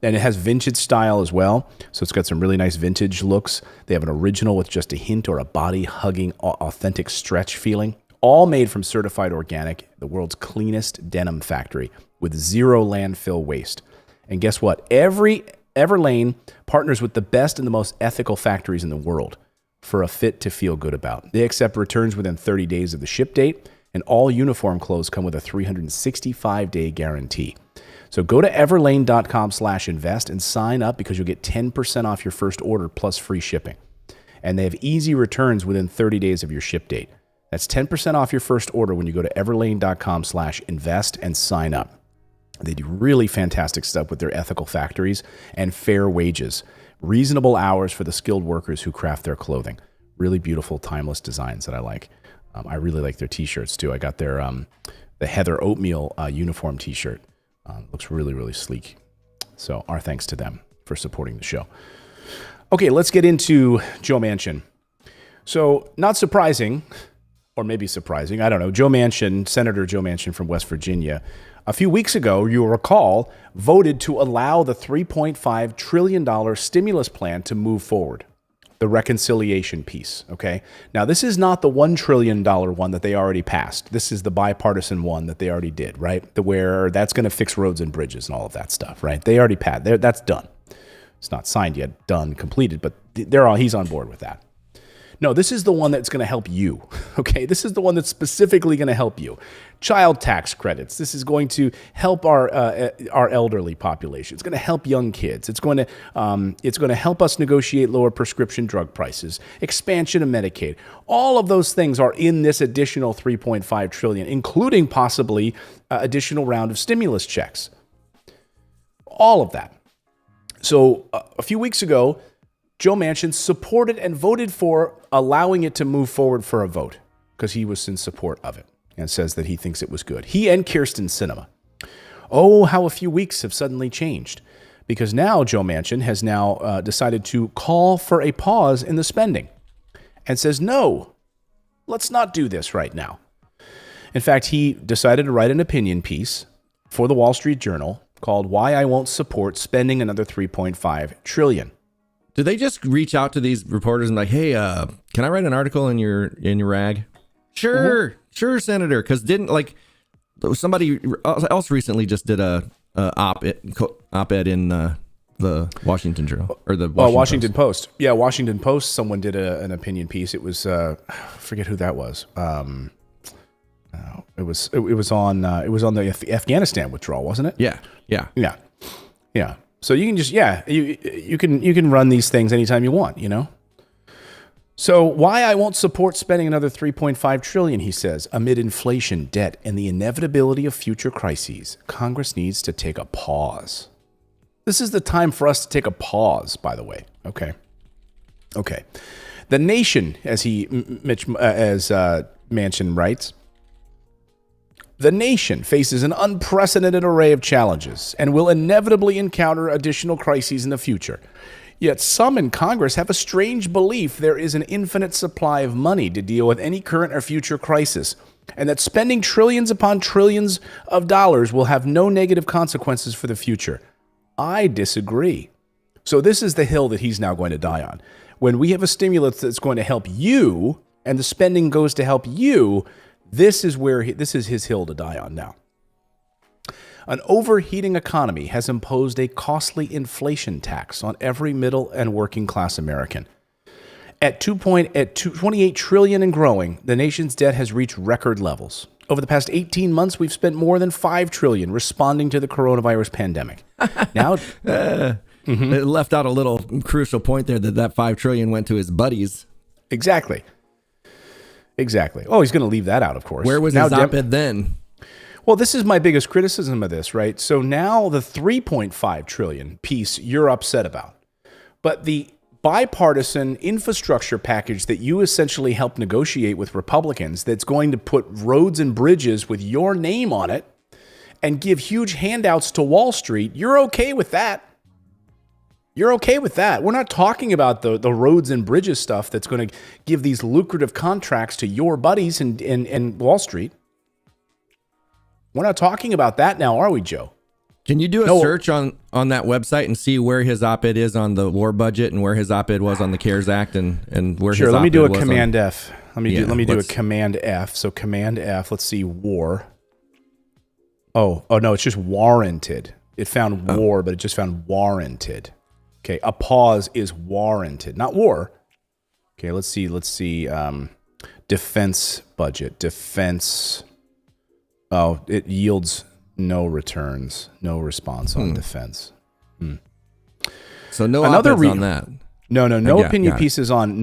And it has vintage style as well. So it's got some really nice vintage looks. They have an original with just a hint or a body-hugging, authentic stretch feeling. All made from certified organic, the world's cleanest denim factory with 0 landfill waste. And guess what? Everlane partners with the best and the most ethical factories in the world for a fit to feel good about. They accept returns within 30 days of the ship date, and all uniform clothes come with a 365-day guarantee. So go to everlane.com/invest and sign up because you'll get 10% off your first order plus free shipping. And they have easy returns within 30 days of your ship date. That's 10% off your first order when you go to everlane.com/invest and sign up. They do really fantastic stuff with their ethical factories and fair wages. Reasonable hours for the skilled workers who craft their clothing. Really beautiful, timeless designs that I like. I really like their t-shirts too. I got their the Heather Oatmeal uniform t-shirt. Looks really, really sleek. So our thanks to them for supporting the show. Okay, let's get into Joe Manchin. So not surprising, or maybe surprising, I don't know. Senator Joe Manchin from West Virginia, a few weeks ago, you'll recall, voted to allow the $3.5 trillion stimulus plan to move forward. The reconciliation piece, okay? Now, this is not the $1 trillion one that they already passed. This is the bipartisan one that they already did, right? Where that's going to fix roads and bridges and all of that stuff, right? They already passed. That's done. It's not signed yet, done, completed, but he's on board with that. No, this is the one that's going to help you, okay? This is the one that's specifically going to help you. Child tax credits. This is going to help our elderly population. It's going to help young kids. It's going to help us negotiate lower prescription drug prices. Expansion of Medicaid. All of those things are in this additional $3.5 trillion, including possibly additional round of stimulus checks. All of that. So a few weeks ago, Joe Manchin supported and voted for allowing it to move forward for a vote because he was in support of it and says that he thinks it was good. He and Kyrsten Sinema. Oh, how a few weeks have suddenly changed because now Joe Manchin has now decided to call for a pause in the spending and says, no, let's not do this right now. In fact, he decided to write an opinion piece for the Wall Street Journal called Why I Won't Support Spending Another $3.5 Trillion. Did they just reach out to these reporters and like, hey, can I write an article in your rag? Sure, sure, Senator. Because somebody else recently just did a op-ed in the Washington Journal or the Washington Post. Yeah, Washington Post. Someone did an opinion piece. It was I forget who that was. It was on the Afghanistan withdrawal, wasn't it? Yeah. So you can just, you can run these things anytime you want, you know? So why I won't support spending another 3.5 trillion, he says, amid inflation, debt, and the inevitability of future crises, Congress needs to take a pause. This is the time for us to take a pause, by the way. Okay. The nation, as Manchin writes, the nation faces an unprecedented array of challenges and will inevitably encounter additional crises in the future. Yet some in Congress have a strange belief there is an infinite supply of money to deal with any current or future crisis, and that spending trillions upon trillions of dollars will have no negative consequences for the future. I disagree. So this is the hill that he's now going to die on. When we have a stimulus that's going to help you, and the spending goes to help you, this is his hill to die on now. An overheating economy has imposed a costly inflation tax on every middle and working class American. At 28 trillion and growing, the nation's debt has reached record levels. Over the past 18 months, we've spent more than 5 trillion responding to the coronavirus pandemic. Now, It left out a little crucial point there that 5 trillion went to his buddies. Exactly. Oh, he's going to leave that out, of course. Where was his op-ed then? Well, this is my biggest criticism of this, right? So now the 3.5 trillion piece you're upset about, but the bipartisan infrastructure package that you essentially helped negotiate with Republicans that's going to put roads and bridges with your name on it and give huge handouts to Wall Street, you're okay with that. You're okay with that. We're not talking about the roads and bridges stuff that's going to give these lucrative contracts to your buddies in Wall Street. We're not talking about that now, are we, Joe? Can you do a search on that website and see where his op-ed is on the war budget and where his op-ed was on the CARES Act and where his op-ed was? Sure, let me do a on... Command F. Let me do a Command F. So Command F, let's see, war. Oh no, it's just warranted. It found war, but it just found warranted. Okay, a pause is warranted, not war. Okay, let's see. Defense budget. Defense. Oh, it yields no returns, no response on defense. So no op-eds on that. No opinion pieces on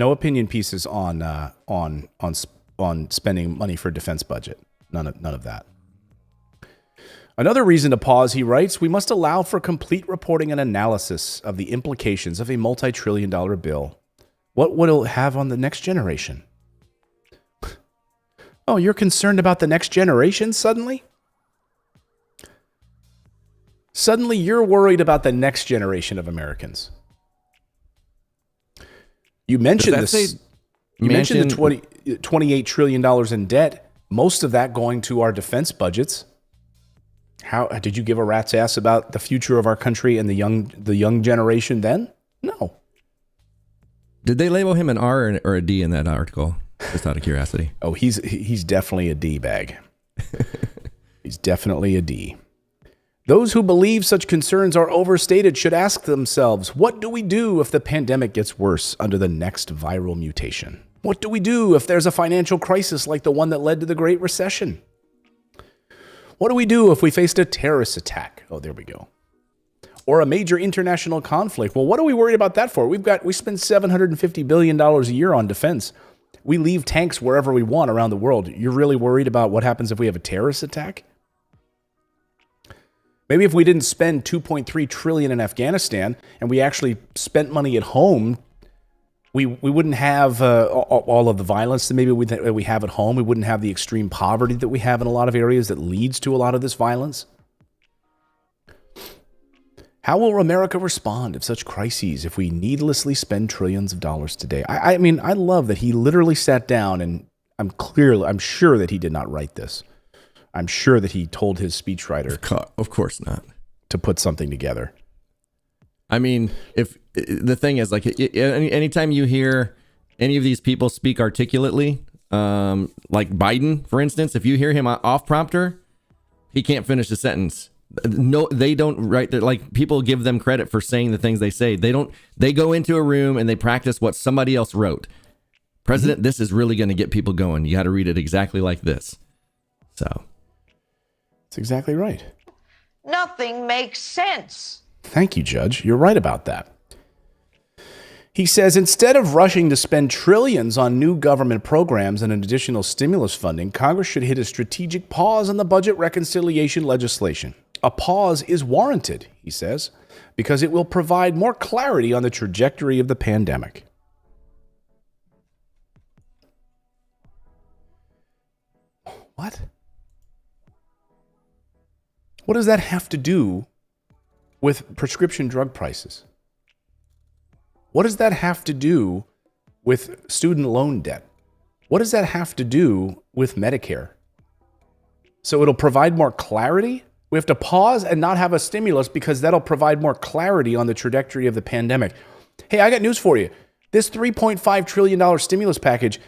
spending money for defense budget. None of that. Another reason to pause, he writes, we must allow for complete reporting and analysis of the implications of a multi-trillion-dollar bill. What will it have on the next generation? Oh, you're concerned about the next generation suddenly? Suddenly you're worried about the next generation of Americans. You mentioned this. You mentioned the $28 trillion in debt, most of that going to our defense budgets. How did you give a rat's ass about the future of our country and the young generation then? No. Did they label him an R or a D in that article? Just out of curiosity. Oh, he's definitely a D bag. He's definitely a D. Those who believe such concerns are overstated should ask themselves, what do we do if the pandemic gets worse under the next viral mutation? What do we do if there's a financial crisis like the one that led to the Great Recession? What do we do if we faced a terrorist attack? Oh, there we go. Or a major international conflict. Well, what are we worried about that for? We spend $750 billion a year on defense. We leave tanks wherever we want around the world. You're really worried about what happens if we have a terrorist attack? Maybe if we didn't spend $2.3 trillion in Afghanistan and we actually spent money at home, we wouldn't have all of the violence that maybe we have at home. We wouldn't have the extreme poverty that we have in a lot of areas that leads to a lot of this violence. How will America respond if such crises, if we needlessly spend trillions of dollars today? I mean, I love that he literally sat down, and I'm sure that he did not write this. I'm sure that he told his speechwriter, of course not, to put something together. I mean, if the thing is, like, anytime you hear any of these people speak articulately, like Biden, for instance, if you hear him off prompter, he can't finish a sentence. No, they don't write. Like, people give them credit for saying the things they say. They don't. They go into a room and they practice what somebody else wrote. President, this is really going to get people going. You got to read it exactly like this. So, that's exactly right. Nothing makes sense. Thank you, Judge. You're right about that. He says, instead of rushing to spend trillions on new government programs and additional stimulus funding, Congress should hit a strategic pause on the budget reconciliation legislation. A pause is warranted, he says, because it will provide more clarity on the trajectory of the pandemic. What? What does that have to do with prescription drug prices? What does that have to do with student loan debt? What does that have to do with Medicare? So it'll provide more clarity? We have to pause and not have a stimulus because that'll provide more clarity on the trajectory of the pandemic. Hey, I got news for you. This $3.5 trillion stimulus package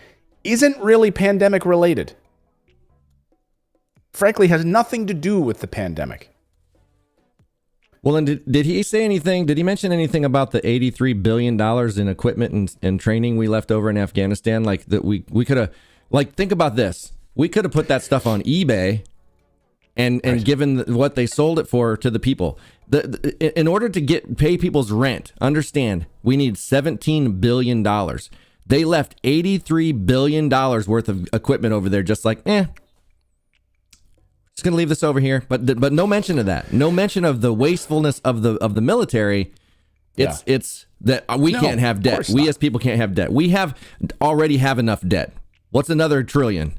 isn't really pandemic related. Frankly, has nothing to do with the pandemic. Well, and did he say anything? Did he mention anything about the $83 billion in equipment and training we left over in Afghanistan? Like that we could have, like, think about this. We could have put that stuff on eBay and right. given what they sold it for to the people. In order to pay people's rent, understand, we need $17 billion. They left $83 billion worth of equipment over there just like, just gonna leave this over here, but no mention of that. No mention of the wastefulness of the military. It's that we can't have debt. We as people can't have debt. We already have enough debt. What's another trillion?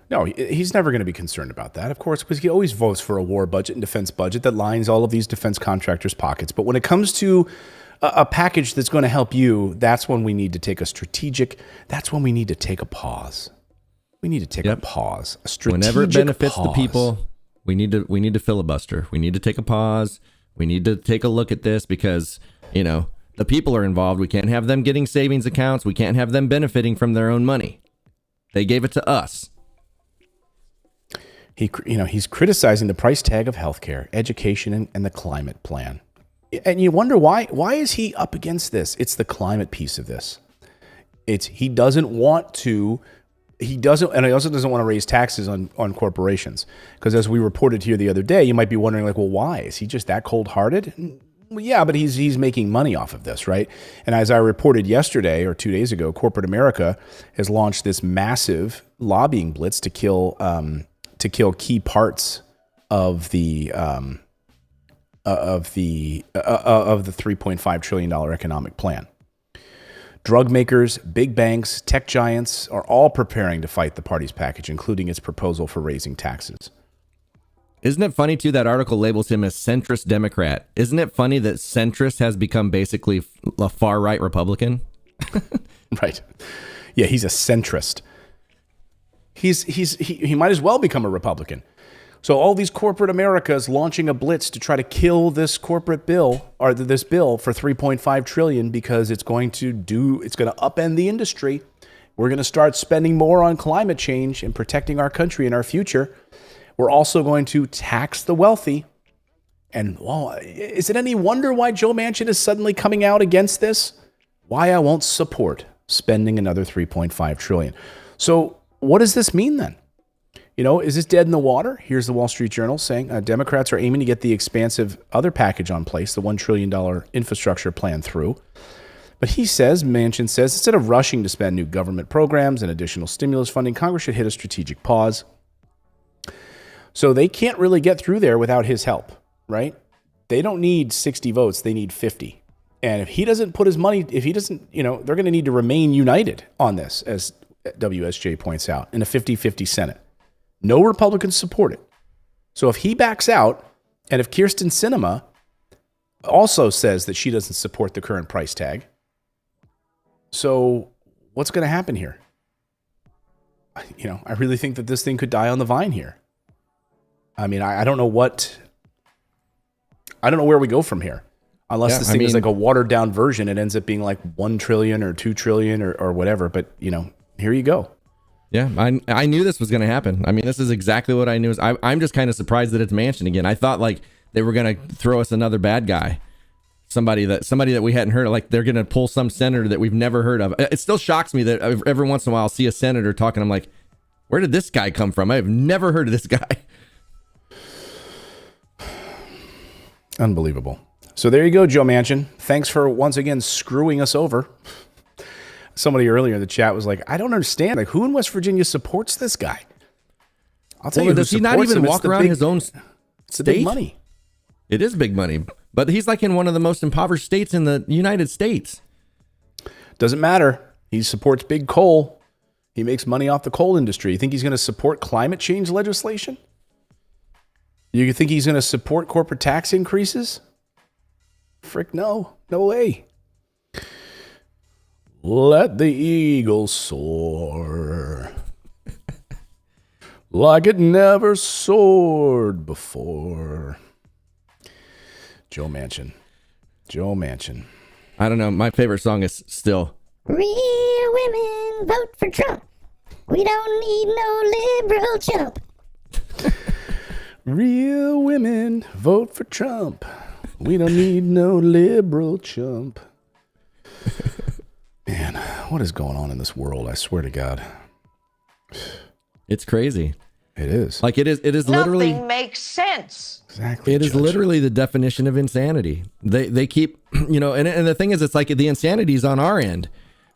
No, he's never going to be concerned about that, of course, because he always votes for a war budget and defense budget that lines all of these defense contractors' pockets. But when it comes to a package that's going to help you, that's when we need to take that's when we need to take a pause. We need to take a pause. A strategic Whenever it benefits pause. the people, we need to filibuster. We need to take a pause. We need to take a look at this because, the people are involved. We can't have them getting savings accounts. We can't have them benefiting from their own money. They gave it to us. He's criticizing the price tag of healthcare, education, and the climate plan. And you wonder why is he up against this? It's the climate piece of this. He doesn't want to. He doesn't, and he also doesn't want to raise taxes on corporations. Because as we reported here the other day, you might be wondering, like, well, why? Is he just that cold-hearted? Well, yeah, but he's making money off of this, right? And as I reported yesterday or 2 days ago, corporate America has launched this massive lobbying blitz to kill key parts of the $3.5 trillion economic plan. Drug makers, big banks, tech giants are all preparing to fight the party's package, including its proposal for raising taxes. Isn't it funny, too, that article labels him as centrist Democrat? Isn't it funny that centrist has become basically a far-right Republican? Right. Yeah, he's a centrist. He might as well become a Republican. So all these corporate America is launching a blitz to try to kill this corporate bill or this bill for $3.5 trillion because it's going to upend the industry. We're going to start spending more on climate change and protecting our country and our future. We're also going to tax the wealthy. And is it any wonder why Joe Manchin is suddenly coming out against this? Why I won't support spending another $3.5 trillion. So what does this mean then? Is this dead in the water? Here's the Wall Street Journal saying Democrats are aiming to get the expansive other package on place, the $1 trillion infrastructure plan through. But Manchin says, instead of rushing to spend new government programs and additional stimulus funding, Congress should hit a strategic pause. So they can't really get through there without his help, right? They don't need 60 votes. They need 50. And if he doesn't put his money, they're going to need to remain united on this, as WSJ points out, in a 50-50 Senate. No Republicans support it. So if he backs out, and if Kyrsten Sinema also says that she doesn't support the current price tag, so what's going to happen here? I really think that this thing could die on the vine here. I mean, I don't know where we go from here. Unless this thing is like a watered down version, it ends up being like 1 trillion or 2 trillion or whatever. But, here you go. Yeah, I knew this was going to happen. I mean, this is exactly what I knew. I'm just kind of surprised that it's Manchin again. I thought like they were going to throw us another bad guy, somebody that we hadn't heard of. Like they're going to pull some senator that we've never heard of. It still shocks me that every once in a while I'll see a senator talking. I'm like, where did this guy come from? I have never heard of this guy. Unbelievable. So there you go, Joe Manchin. Thanks for once again screwing us over. Somebody earlier in the chat was like, I don't understand. Like, who in West Virginia supports this guy? I'll tell you, does he not even walk around his own state? It's the big money. It is big money, but he's like in one of the most impoverished states in the United States. Doesn't matter. He supports big coal. He makes money off the coal industry. You think he's going to support climate change legislation? You think he's going to support corporate tax increases? Frick, no. No way. Let the eagle soar like it never soared before. Joe Manchin. Joe Manchin. I don't know. My favorite song is still Real women vote for Trump. We don't need no liberal chump. Real women vote for Trump. We don't need no liberal chump. Man, what is going on in this world? I swear to God. It's crazy. It is. Like it is literally Nothing makes sense. Exactly. it is Judge. literally the definition of insanity. They keep, and the thing is, it's like the insanity is on our end.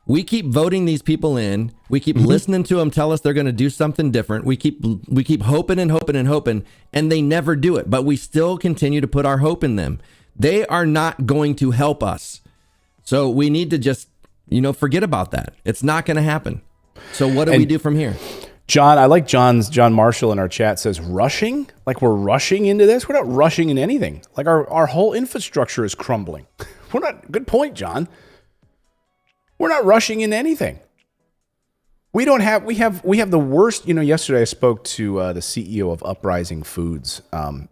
We keep voting these people in. We keep listening to them tell us they're going to do something different. We keep hoping and hoping and hoping, and they never do it. But we still continue to put our hope in them. They are not going to help us. So we need to just, forget about that. It's not going to happen. So what do we do from here? John, I like John Marshall in our chat says rushing. Like we're rushing into this. We're not rushing in anything. Like our whole infrastructure is crumbling. We're not. Good point, John. We're not rushing into anything. We have the worst. Yesterday I spoke to the CEO of Uprising Foods.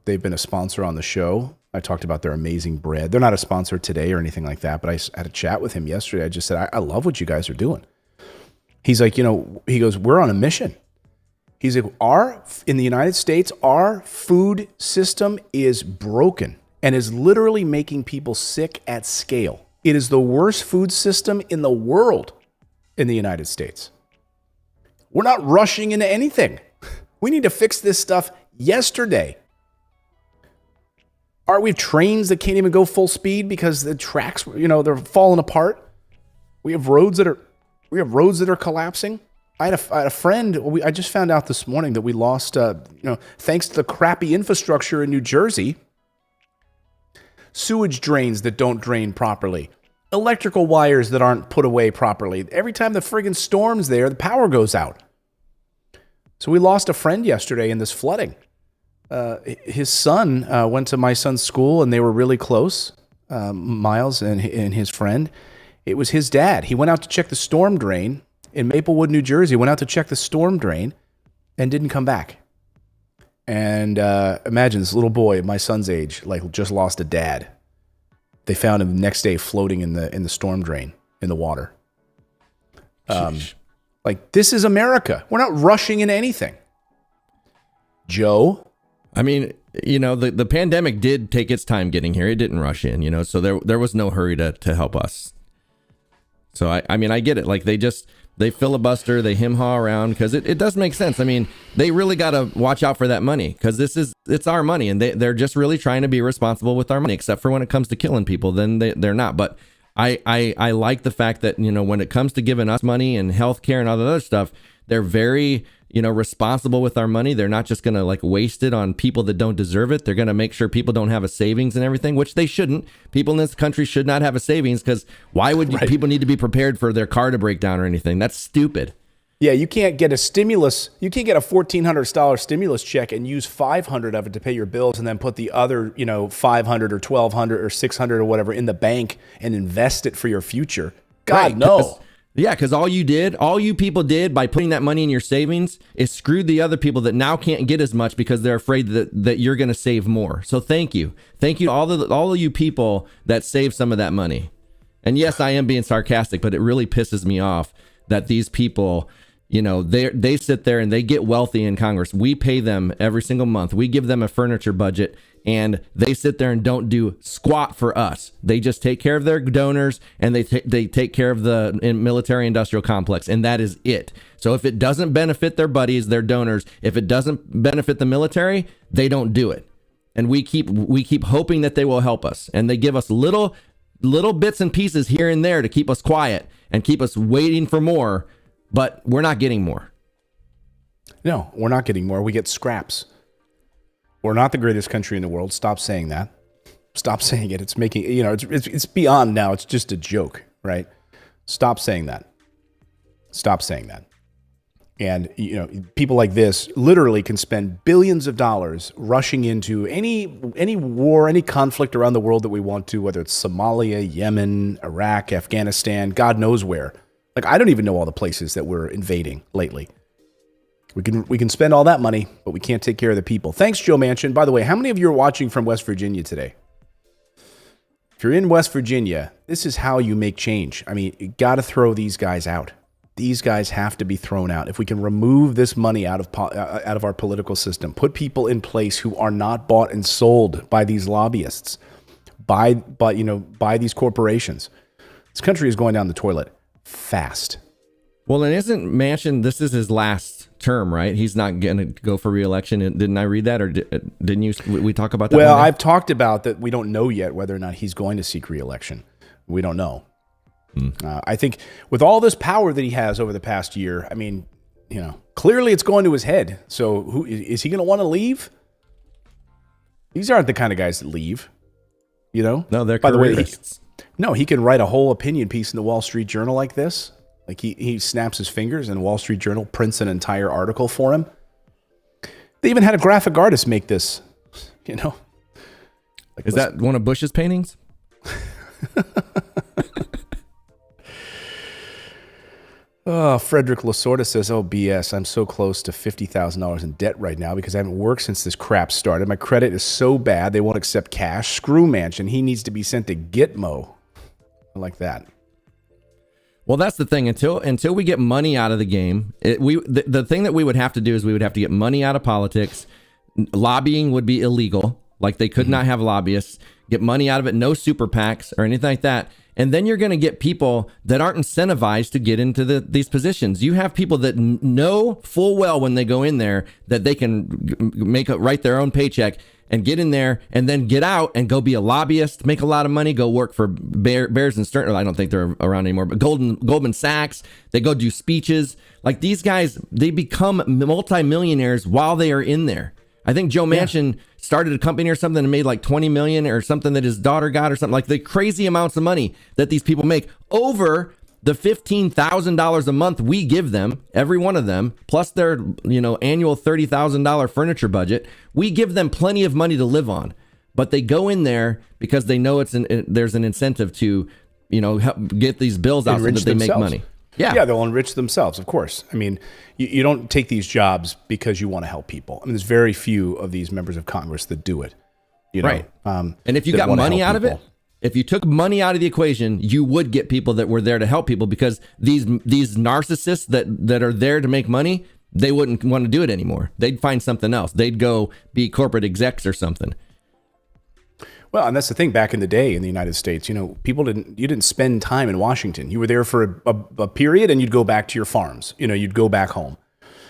They've been a sponsor on the show. I talked about their amazing bread. They're not a sponsor today or anything like that, but I had a chat with him yesterday. I just said, I love what you guys are doing. He's like, he goes, we're on a mission. He's like, in the United States, our food system is broken and is literally making people sick at scale. It is the worst food system in the world in the United States. We're not rushing into anything. We need to fix this stuff yesterday. We have trains that can't even go full speed because the tracks, they're falling apart. We have roads that are collapsing. I had a friend. I just found out this morning that we lost, thanks to the crappy infrastructure in New Jersey, sewage drains that don't drain properly, electrical wires that aren't put away properly. Every time the friggin' storm's there, the power goes out. So we lost a friend yesterday in this flooding. His son went to my son's school, and they were really close, Miles and his friend. It was his dad. He went out to check the storm drain in Maplewood, New Jersey, went out to check the storm drain and didn't come back. And imagine this little boy, my son's age, like just lost a dad. They found him the next day floating in the storm drain in the water. Like, this is America. We're not rushing into anything. Joe? I mean, the pandemic did take its time getting here. It didn't rush in, so there was no hurry to help us. So I mean, I get it. Like they filibuster, they hem-haw around because it does make sense. I mean, they really got to watch out for that money because it's our money, and they're just really trying to be responsible with our money, except for when it comes to killing people, then they're not. But I like the fact that, when it comes to giving us money and healthcare and all that other stuff, they're very, responsible with our money. They're not just going to waste it on people that don't deserve it. They're going to make sure people don't have a savings and everything, which they shouldn't. People in this country should not have a savings because why would people need to be prepared for their car to break down or anything? That's stupid. Yeah, you can't get a stimulus. You can't get a $1,400 stimulus check and use $500 of it to pay your bills and then put the other, $500 or $1,200 or $600 or whatever in the bank and invest it for your future. God, no. Yeah, because all you people did by putting that money in your savings is screwed the other people that now can't get as much because they're afraid that you're going to save more. So thank you. Thank you to all of you people that save some of that money. And yes, I am being sarcastic, but it really pisses me off that these people, they sit there and they get wealthy in Congress. We pay them every single month. We give them a furniture budget, and they sit there and don't do squat for us. They just take care of their donors, and they take care of the military industrial complex, and that is it. So if it doesn't benefit their buddies, their donors, if it doesn't benefit the military, they don't do it. and we keep hoping that they will help us, and they give us little bits and pieces here and there to keep us quiet and keep us waiting for more, but we're not getting more. No, we're not getting more. We get scraps. We're not the greatest country in the world. Stop saying that. Stop saying it. It's making, it's beyond now. It's just a joke, right? Stop saying that. Stop saying that. And, people like this literally can spend billions of dollars rushing into any war, any conflict around the world that we want to, whether it's Somalia, Yemen, Iraq, Afghanistan, God knows where. Like, I don't even know all the places that we're invading lately. We can spend all that money, but we can't take care of the people. Thanks, Joe Manchin. By the way, how many of you are watching from West Virginia today? If you're in West Virginia, this is how you make change. I mean, you got to throw these guys out. These guys have to be thrown out. If we can remove this money out of our political system, put people in place who are not bought and sold by these lobbyists, by these corporations, this country is going down the toilet fast. Well, and isn't Manchin, this is his last term, right? He's not going to go for re-election. Didn't I read that, or didn't you? We talk about that? Well, I've talked about that. We don't know yet whether or not he's going to seek re-election. We don't know. I think with all this power that he has over the past year, I mean, clearly it's going to his head. So who is he going to want to leave? These aren't the kind of guys that leave, No, they're by careerists. the way, he can write a whole opinion piece in the Wall Street Journal like this. Like he snaps his fingers and Wall Street Journal prints an entire article for him. They even had a graphic artist make this, Like, is that one of Bush's paintings? Oh, Frederick Lasorda says, "Oh, BS, I'm so close to $50,000 in debt right now because I haven't worked since this crap started. My credit is so bad, they won't accept cash. Screw Manchin. He needs to be sent to Gitmo." I like that. Well, that's the thing. Until we get money out of the game, the thing that we would have to do is we would have to get money out of politics. Lobbying would be illegal. Like, they could not have lobbyists. Get money out of it. No super PACs or anything like that. And then you're going to get people that aren't incentivized to get into these positions. You have people that know full well when they go in there that they can write their own paycheck and get in there and then get out and go be a lobbyist, make a lot of money, go work for Bears and Stern. I don't think they're around anymore, but Goldman Sachs. They go do speeches. Like, these guys, they become multimillionaires while they are in there. I think Joe Manchin started a company or something and made like 20 million or something that his daughter got or something, like the crazy amounts of money that these people make over the $15,000 a month we give them, every one of them, plus their, annual $30,000 furniture budget. We give them plenty of money to live on, but they go in there because they know there's an incentive to, help get these bills out so that they make money. Yeah, they'll enrich themselves, of course. I mean, you don't take these jobs because you want to help people. I mean, there's very few of these members of Congress that do it. Right. And if you got money out of it, if you took money out of the equation, you would get people that were there to help people, because these narcissists that are there to make money, they wouldn't want to do it anymore. They'd find something else. They'd go be corporate execs or something. Well, and that's the thing. Back in the day in the United States, you didn't spend time in Washington. You were there for a period, and you'd go back to your farms. You'd go back home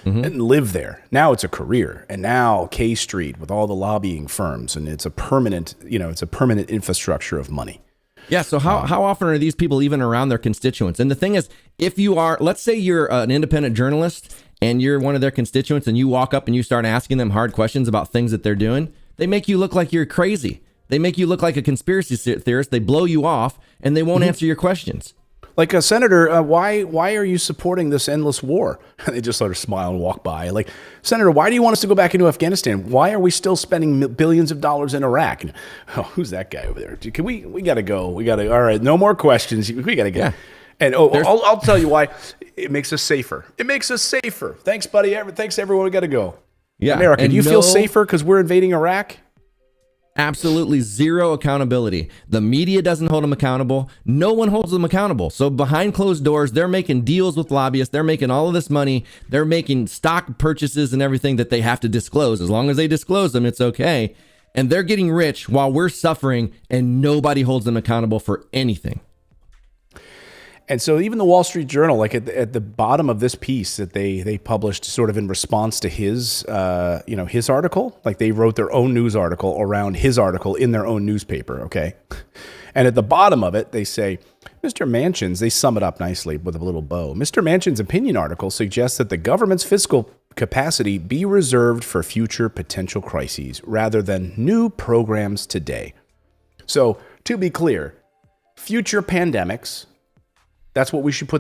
and live there. Now it's a career, and now K Street with all the lobbying firms, and it's a permanent, infrastructure of money. Yeah. So how often are these people even around their constituents? And the thing is, if you are, let's say you're an independent journalist and you're one of their constituents, and you walk up and you start asking them hard questions about things that they're doing, they make you look like you're crazy. They make you look like a conspiracy theorist. They blow you off, and they won't answer your questions. Like, a senator, why are you supporting this endless war? And they just sort of smile and walk by. Like, Senator, why do you want us to go back into Afghanistan? Why are we still spending billions of dollars in Iraq? And, who's that guy over there? Can we got to go. All right, no more questions. We got to go. Yeah. And I'll tell you why. It makes us safer. Thanks, buddy. Thanks, everyone. We got to go. Yeah. America, do you feel safer because we're invading Iraq? Absolutely zero accountability. The media doesn't hold them accountable. No one holds them accountable. So behind closed doors, they're making deals with lobbyists. They're making all of this money. They're making stock purchases and everything that they have to disclose. As long as they disclose them, it's okay. And they're getting rich while we're suffering, and nobody holds them accountable for anything. And so even the Wall Street Journal, like at the bottom of this piece that they published sort of in response to his, his article, like they wrote their own news article around his article in their own newspaper, okay? And at the bottom of it, they say, Mr. Manchin's, they sum it up nicely with a little bow. Mr. Manchin's opinion article suggests that the government's fiscal capacity be reserved for future potential crises rather than new programs today. So to be clear, future pandemics, that's what we should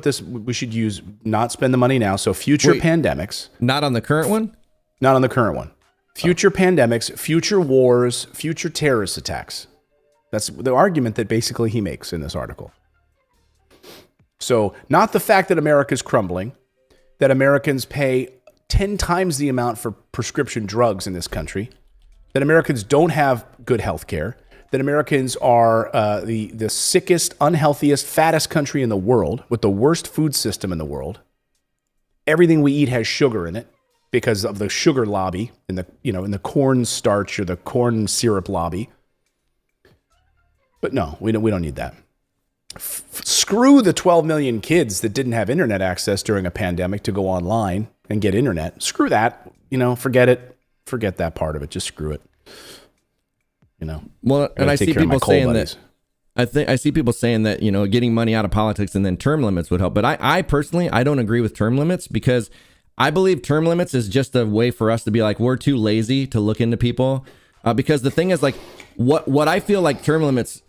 we should use, not spend the money now. So future pandemics. Not on the current one? Not on the current one. Future pandemics, future wars, future terrorist attacks. That's the argument that basically he makes in this article. So not the fact that America's crumbling, that Americans pay 10 times the amount for prescription drugs in this country, that Americans don't have good health care, that Americans are the sickest, unhealthiest, fattest country in the world with the worst food system in the world. Everything we eat has sugar in it because of the sugar lobby in the corn starch or the corn syrup lobby. But no, we don't need that. Screw the 12 million kids that didn't have internet access during a pandemic to go online and get internet. Screw that. Forget it. Forget that part of it. Just screw it. Well, and I see people saying that. I see people saying that getting money out of politics and then term limits would help. But I personally don't agree with term limits because I believe term limits is just a way for us to be like we're too lazy to look into people. Because the thing is, like, what I feel like term limits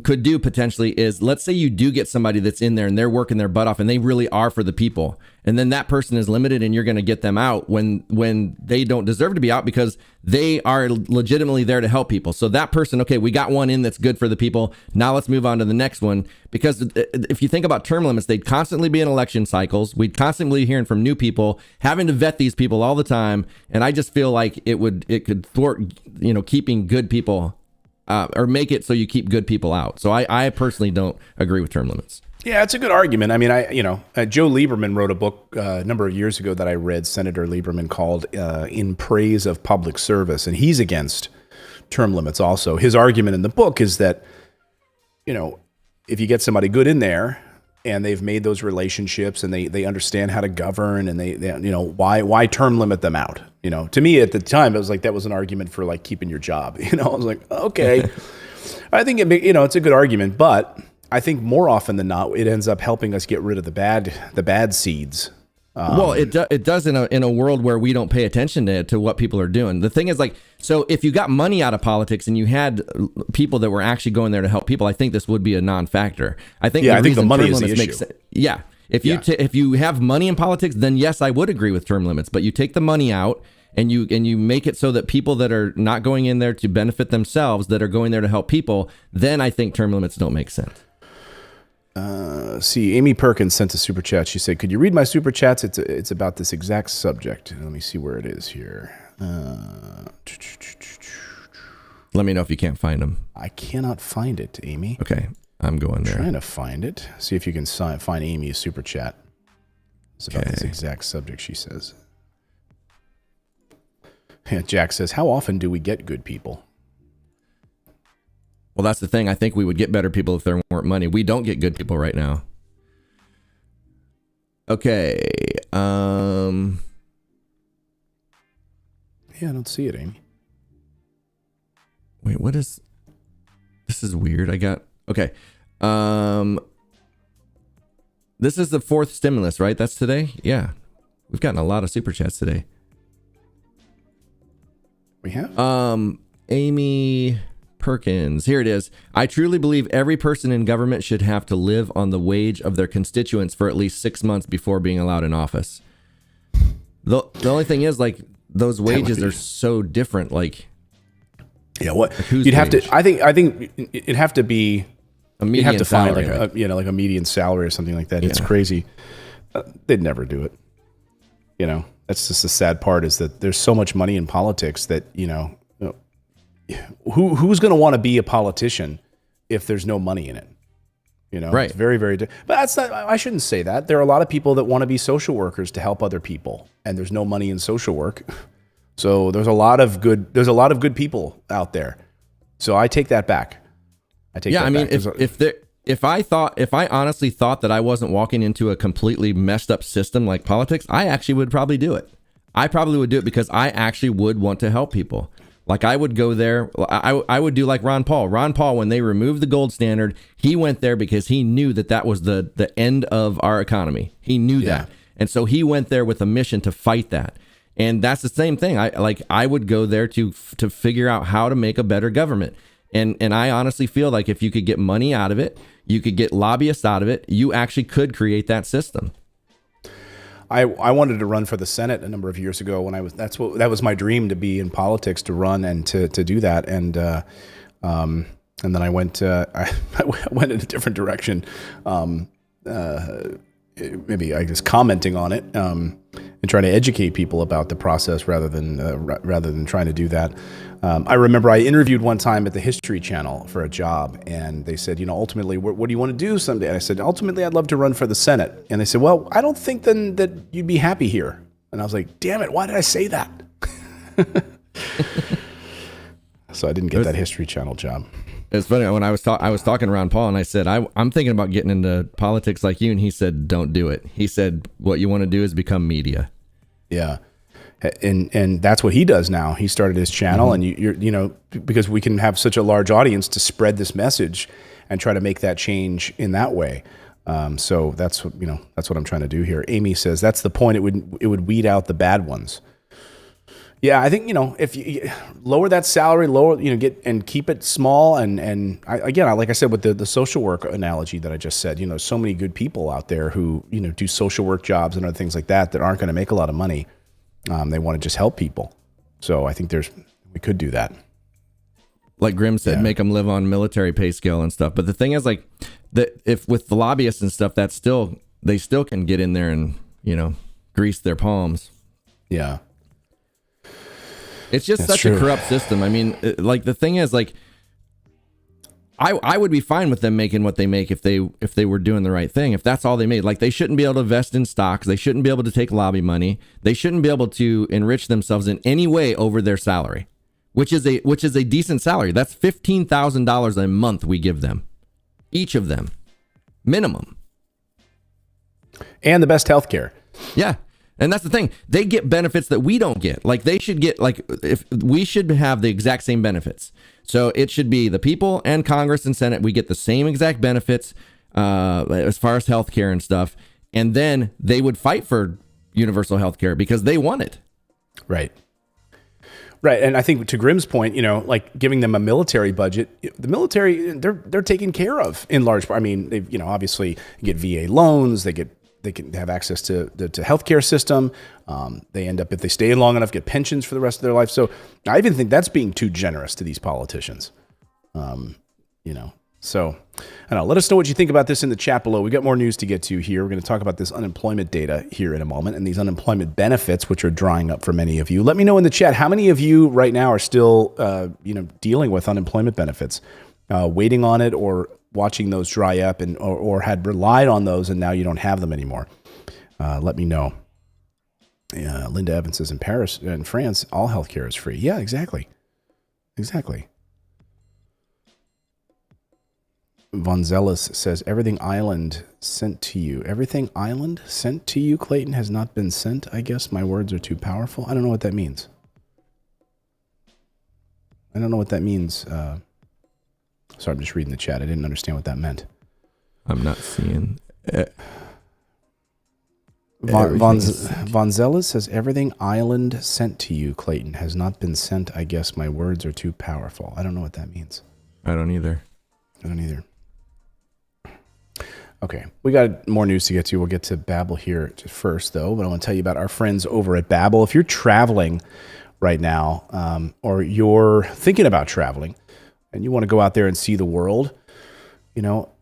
could do potentially is, let's say you do get somebody that's in there and they're working their butt off and they really are for the people, and then that person is limited and you're going to get them out when they don't deserve to be out because they are legitimately there to help people. So that person, okay, we got one in that's good for the people. Now let's move on to the next one. Because if you think about term limits, they'd constantly be in election cycles. We'd constantly be hearing from new people, having to vet these people all the time. And I just feel like it could thwart, keeping good people or make it so you keep good people out. So I personally don't agree with term limits. Yeah, it's a good argument. I mean, Joe Lieberman wrote a book a number of years ago that I read, Senator Lieberman, called In Praise of Public Service, and he's against term limits also. His argument in the book is that, if you get somebody good in there and they've made those relationships and they understand how to govern and they why term limit them out? To me at the time, it was like that was an argument for like keeping your job. I was like, okay. I think it's a good argument, but I think more often than not, it ends up helping us get rid of the bad seeds. Well, it does in a world where we don't pay attention to what people are doing. The thing is, like, so if you got money out of politics and you had people that were actually going there to help people, I think this would be a non-factor. I think the money is the issue. Yeah. If you have money in politics, then yes, I would agree with term limits. But you take the money out and you make it so that people that are not going in there to benefit themselves, that are going there to help people, then I think term limits don't make sense. See, Amy Perkins sent a super chat. She said, "Could you read my super chats? It's about this exact subject." Let me see where it is here. Let me know if you can't find them. I cannot find it, Amy. Okay, I'm going there. Trying to find it. See if you can find Amy's super chat. It's about this exact subject. She says. Yeah, Jack says, "How often do we get good people?" Well, that's the thing. I think we would get better people if there weren't money. We don't get good people right now. Okay. Yeah, I don't see it, Amy. Wait, what is... This is weird. Okay. This is the fourth stimulus, right? That's today? Yeah. We've gotten a lot of super chats today. We have? Amy Perkins. Here it is. "I truly believe every person in government should have to live on the wage of their constituents for at least 6 months before being allowed in office." The only thing is, like, those wages are so different. Like, yeah, what you'd have to. I think it'd have to be a median. You'd have to salary, find like a median salary or something like that. Yeah. It's crazy. They'd never do it. That's just the sad part, is that there's so much money in politics that who's going to want to be a politician if there's no money in it? Right. It's very, very. But that's not. I shouldn't say that. There are a lot of people that want to be social workers to help other people, and there's no money in social work. So there's a lot of good people out there. So I take that back. I mean, if if I honestly thought that I wasn't walking into a completely messed up system like politics, I actually would probably do it. I probably would do it because I actually would want to help people. Like I would go there. I would do like Ron Paul. Ron Paul, when they removed the gold standard, he went there because he knew that was the end of our economy. He knew that. And so he went there with a mission to fight that. And that's the same thing. I would go there to figure out how to make a better government. And I honestly feel like if you could get money out of it, you could get lobbyists out of it, you actually could create that system. I wanted to run for the Senate a number of years ago when that was my dream, to be in politics, to run and to do that. And then I went I went in a different direction. Maybe I guess commenting on it and trying to educate people about the process rather than trying to do that. I remember I interviewed one time at the History Channel for a job, and they said, ultimately, what do you want to do someday? And I said, ultimately, I'd love to run for the Senate. And they said, well, I don't think then that you'd be happy here. And I was like, damn it, why did I say that? So I didn't get that History Channel job. It's funny, when I was talking to Ron Paul, and I said, I'm thinking about getting into politics like you, and he said, don't do it. He said, what you want to do is become media. Yeah. And that's what he does now. He started his channel, and you're because we can have such a large audience to spread this message and try to make that change in that way. So that's what I'm trying to do here. Amy says that's the point. It would weed out the bad ones. Yeah, I think if you lower that salary, get and keep it small, and like I said with the social work analogy that I just said, so many good people out there who do social work jobs and other things like that aren't going to make a lot of money. They want to just help people. So I think we could do that. Like Grimm said, make them live on military pay scale and stuff. But the thing is, like, if with the lobbyists and stuff, they still can get in there and grease their palms. Yeah. It's just such a corrupt system. I mean, like the thing is, like, I would be fine with them making what they make if they were doing the right thing. If that's all they made, like they shouldn't be able to invest in stocks. They shouldn't be able to take lobby money. They shouldn't be able to enrich themselves in any way over their salary, which is a decent salary. That's $15,000 a month we give them, each of them, minimum, and the best healthcare. Yeah. And that's the thing. They get benefits that we don't get. Like they should get, like, if we should have the exact same benefits. So it should be the people and Congress and Senate. We get the same exact benefits as far as healthcare and stuff. And then they would fight for universal healthcare because they want it. Right. Right. And I think to Grimm's point, like giving them a military budget, the military, they're taken care of in large part. I mean, they obviously get VA loans. They can have access to the healthcare system. They end up, if they stay in long enough, get pensions for the rest of their life. So I even think that's being too generous to these politicians. So I don't know. Let us know what you think about this in the chat below. We got more news to get to here. We're going to talk about this unemployment data here in a moment and these unemployment benefits, which are drying up for many of you. Let me know in the chat, how many of you right now are still, dealing with unemployment benefits, waiting on it, or watching those dry up or had relied on those and now you don't have them anymore. Let me know. Linda Evans says in Paris, in France, all healthcare is free. Yeah, exactly. Von Zealous says everything island sent to you. Everything island sent to you, Clayton, has not been sent. I guess my words are too powerful. I don't know what that means. Sorry, I'm just reading the chat. I didn't understand what that meant. I'm not seeing it. Von Zealous says, everything island sent to you, Clayton, has not been sent. I guess my words are too powerful. I don't know what that means. I don't either. Okay, we got more news to get to. We'll get to Babbel here first, though. But I want to tell you about our friends over at Babbel. If you're traveling right now, or you're thinking about traveling, and you want to go out there and see the world,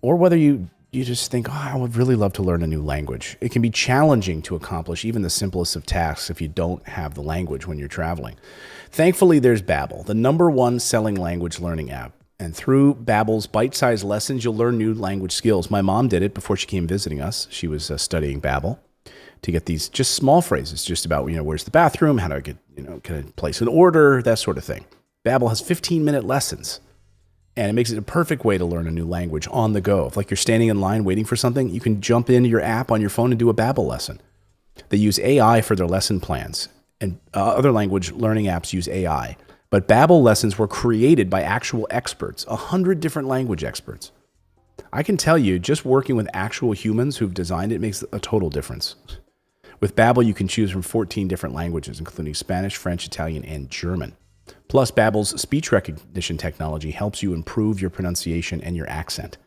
or whether you just think, I would really love to learn a new language. It can be challenging to accomplish even the simplest of tasks if you don't have the language when you're traveling. Thankfully, there's Babbel, the #1 selling language learning app. And through Babbel's bite-sized lessons, you'll learn new language skills. My mom did it before she came visiting us. She was studying Babbel to get these just small phrases, just about, where's the bathroom, how to get, can I place an order, that sort of thing. Babbel has 15-minute lessons. And it makes it a perfect way to learn a new language on the go. If like you're standing in line waiting for something, you can jump into your app on your phone and do a Babbel lesson. They use AI for their lesson plans, and other language learning apps use AI. But Babbel lessons were created by actual experts, 100 different language experts. I can tell you, just working with actual humans who've designed it makes a total difference. With Babbel, you can choose from 14 different languages, including Spanish, French, Italian, and German. Plus, Babbel's speech recognition technology helps you improve your pronunciation and your accent.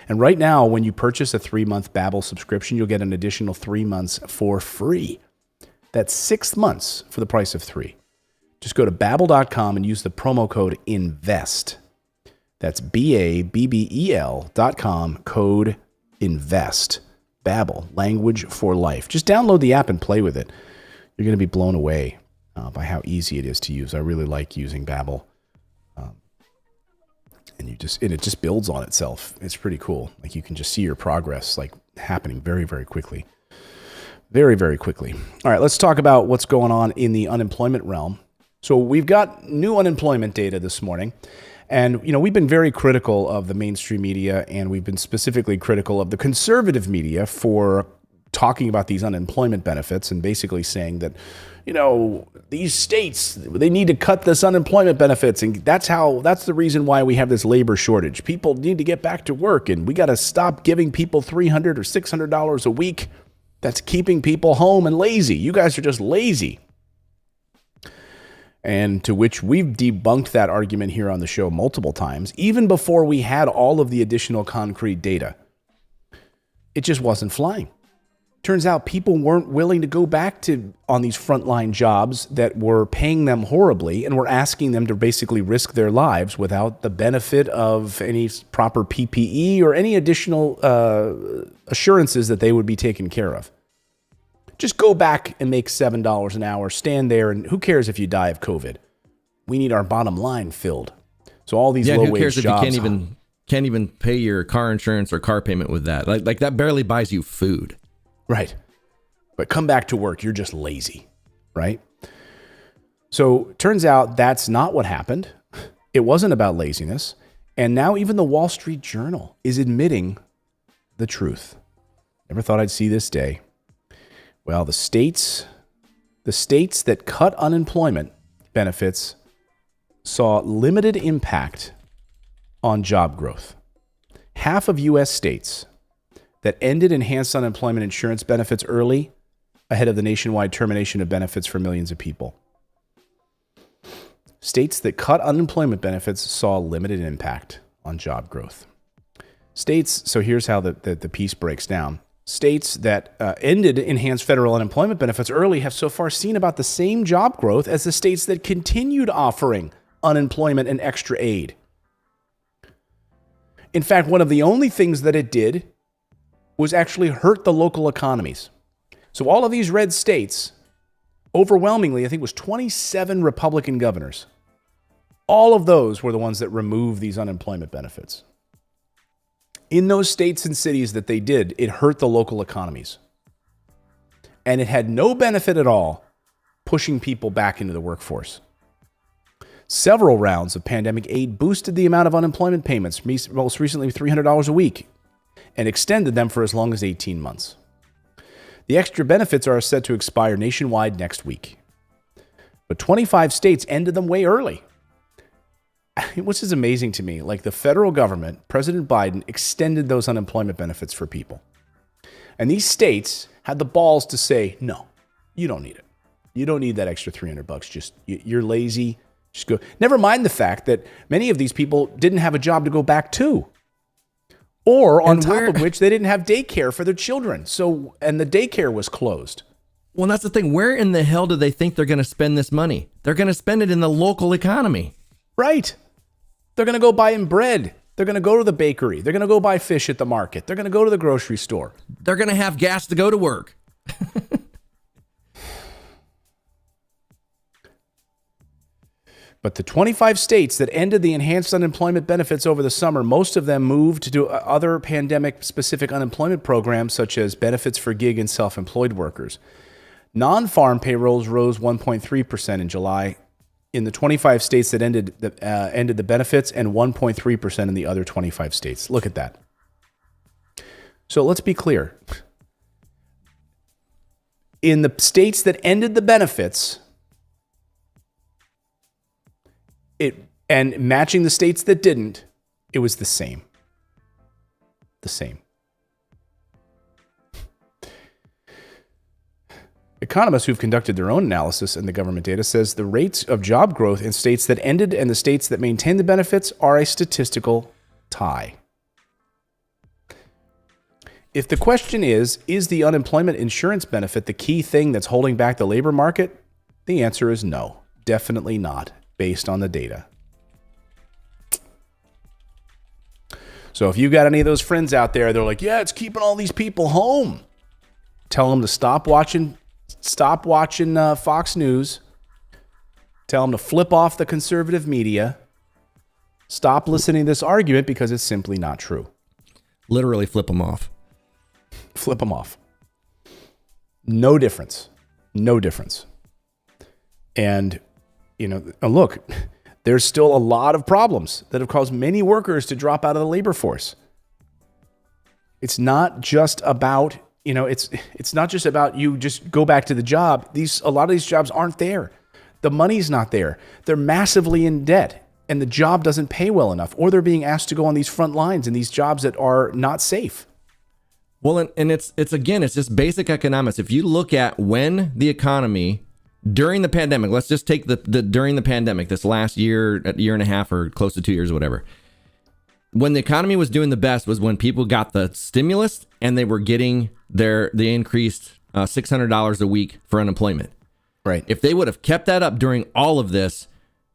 And right now, when you purchase a 3-month Babbel subscription, you'll get an additional 3 months for free. That's 6 months for the price of 3. Just go to Babbel.com and use the promo code INVEST. That's BABBEL.com, code INVEST. Babbel, language for life. Just download the app and play with it. You're going to be blown away by how easy it is to use. I really like using Babbel. And it just builds on itself. It's pretty cool. Like you can just see your progress like happening very, very quickly. Very, very quickly. All right, let's talk about what's going on in the unemployment realm. So we've got new unemployment data this morning. And, we've been very critical of the mainstream media, and we've been specifically critical of the conservative media for talking about these unemployment benefits and basically saying that, these states, they need to cut this unemployment benefits. And that's the reason why we have this labor shortage. People need to get back to work, and we got to stop giving people $300 or $600 a week. That's keeping people home and lazy. You guys are just lazy. And to which we've debunked that argument here on the show multiple times, even before we had all of the additional concrete data. It just wasn't flying. Turns out people weren't willing to go back on these frontline jobs that were paying them horribly and were asking them to basically risk their lives without the benefit of any proper PPE or any additional assurances that they would be taken care of. Just go back and make $7 an hour, stand there, and who cares if you die of COVID? We need our bottom line filled. So all these low-wage jobs. Who cares if you can't even pay your car insurance or car payment with that? Like that barely buys you food. Right. But come back to work. You're just lazy, right? So turns out that's not what happened. It wasn't about laziness. And now even the Wall Street Journal is admitting the truth. Never thought I'd see this day. Well, the states that cut unemployment benefits saw limited impact on job growth. Half of U.S. states that ended enhanced unemployment insurance benefits early ahead of the nationwide termination of benefits for millions of people. States that cut unemployment benefits saw limited impact on job growth. So here's how the piece breaks down. States that ended enhanced federal unemployment benefits early have so far seen about the same job growth as the states that continued offering unemployment and extra aid. In fact, one of the only things that it did was actually hurt the local economies. So all of these red states, overwhelmingly, I think it was 27 Republican governors. All of those were the ones that removed these unemployment benefits. In those states and cities that they did, it hurt the local economies. And it had no benefit at all pushing people back into the workforce. Several rounds of pandemic aid boosted the amount of unemployment payments, most recently $300 a week, and extended them for as long as 18 months. The extra benefits are set to expire nationwide next week. But 25 states ended them way early. Which is amazing to me. Like the federal government, President Biden extended those unemployment benefits for people. And these states had the balls to say, no, you don't need it. You don't need that extra $300. You're lazy. Just go. Never mind the fact that many of these people didn't have a job to go back to. Or on top of which they didn't have daycare for their children. And the daycare was closed. Well, that's the thing. Where in the hell do they think they're going to spend this money? They're going to spend it in the local economy. Right. They're going to go buy him bread. They're going to go to the bakery. They're going to go buy fish at the market. They're going to go to the grocery store. They're going to have gas to go to work. But the 25 states that ended the enhanced unemployment benefits over the summer, most of them moved to other pandemic-specific unemployment programs, such as benefits for gig and self-employed workers. Non-farm payrolls rose 1.3% in July, in the 25 states that ended the benefits and 1.3% in the other 25 states. Look at that. So let's be clear. In the states that ended the benefits, and matching the states that didn't, it was the same. The same. Economists who've conducted their own analysis in the government data says the rates of job growth in states that ended and the states that maintained the benefits are a statistical tie. If the question is the unemployment insurance benefit the key thing that's holding back the labor market? The answer is no, definitely not, based on the data. So if you got any of those friends out there, they're like, yeah, it's keeping all these people home. Tell them to stop watching Fox News. Tell them to flip off the conservative media. Stop listening to this argument because it's simply not true. Literally flip them off. Flip them off. No difference. No difference. And, look, there's still a lot of problems that have caused many workers to drop out of the labor force. It's not just about, it's not just about you just go back to the job. A lot of these jobs aren't there. The money's not there. They're massively in debt and the job doesn't pay well enough, or they're being asked to go on these front lines in these jobs that are not safe. Well, and it's just basic economics. If you look at when the economy during the pandemic, let's just take the during the pandemic, this last year and a half or close to 2 years or whatever, when the economy was doing the best was when people got the stimulus and they were getting the increased $600 a week for unemployment. Right. If they would have kept that up during all of this,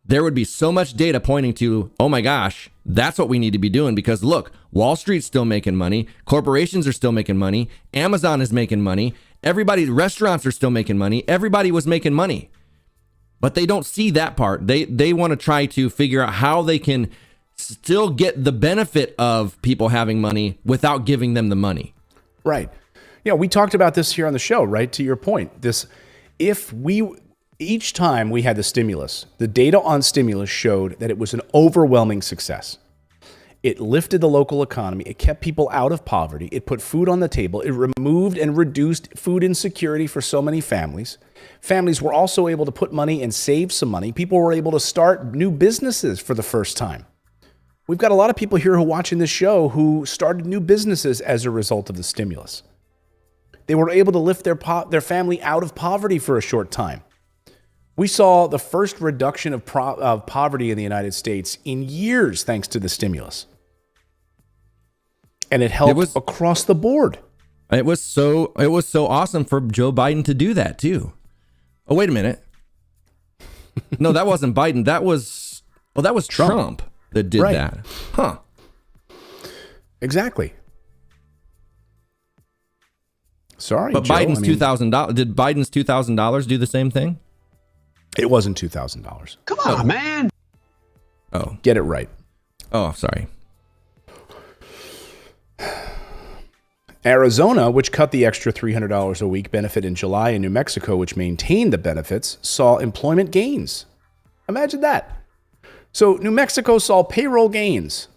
there would be so much data pointing to, oh my gosh, that's what we need to be doing, because look, Wall Street's still making money. Corporations are still making money. Amazon is making money. Restaurants are still making money. Everybody was making money, but they don't see that part. They want to try to figure out how they can still get the benefit of people having money without giving them the money. Right. Yeah, we talked about this here on the show, right? To your point, each time we had the stimulus, the data on stimulus showed that it was an overwhelming success. It lifted the local economy. It kept people out of poverty. It put food on the table. It removed and reduced food insecurity for so many families. Families were also able to put money and save some money. People were able to start new businesses for the first time. We've got a lot of people here who are watching this show who started new businesses as a result of the stimulus. They were able to lift their family out of poverty for a short time. We saw the first reduction of poverty in the United States in years thanks to the stimulus. And it helped across the board. It was so awesome for Joe Biden to do that too. Oh, wait a minute. No, that wasn't Biden. That was Trump that did that. Huh. Exactly. Sorry, but Joe, Biden's $2,000. Did Biden's $2,000 do the same thing? It wasn't $2,000. Come on, man. Oh, get it right. Oh, sorry. Arizona, which cut the extra $300 a week benefit in July, and New Mexico, which maintained the benefits, saw employment gains. Imagine that. So New Mexico saw payroll gains.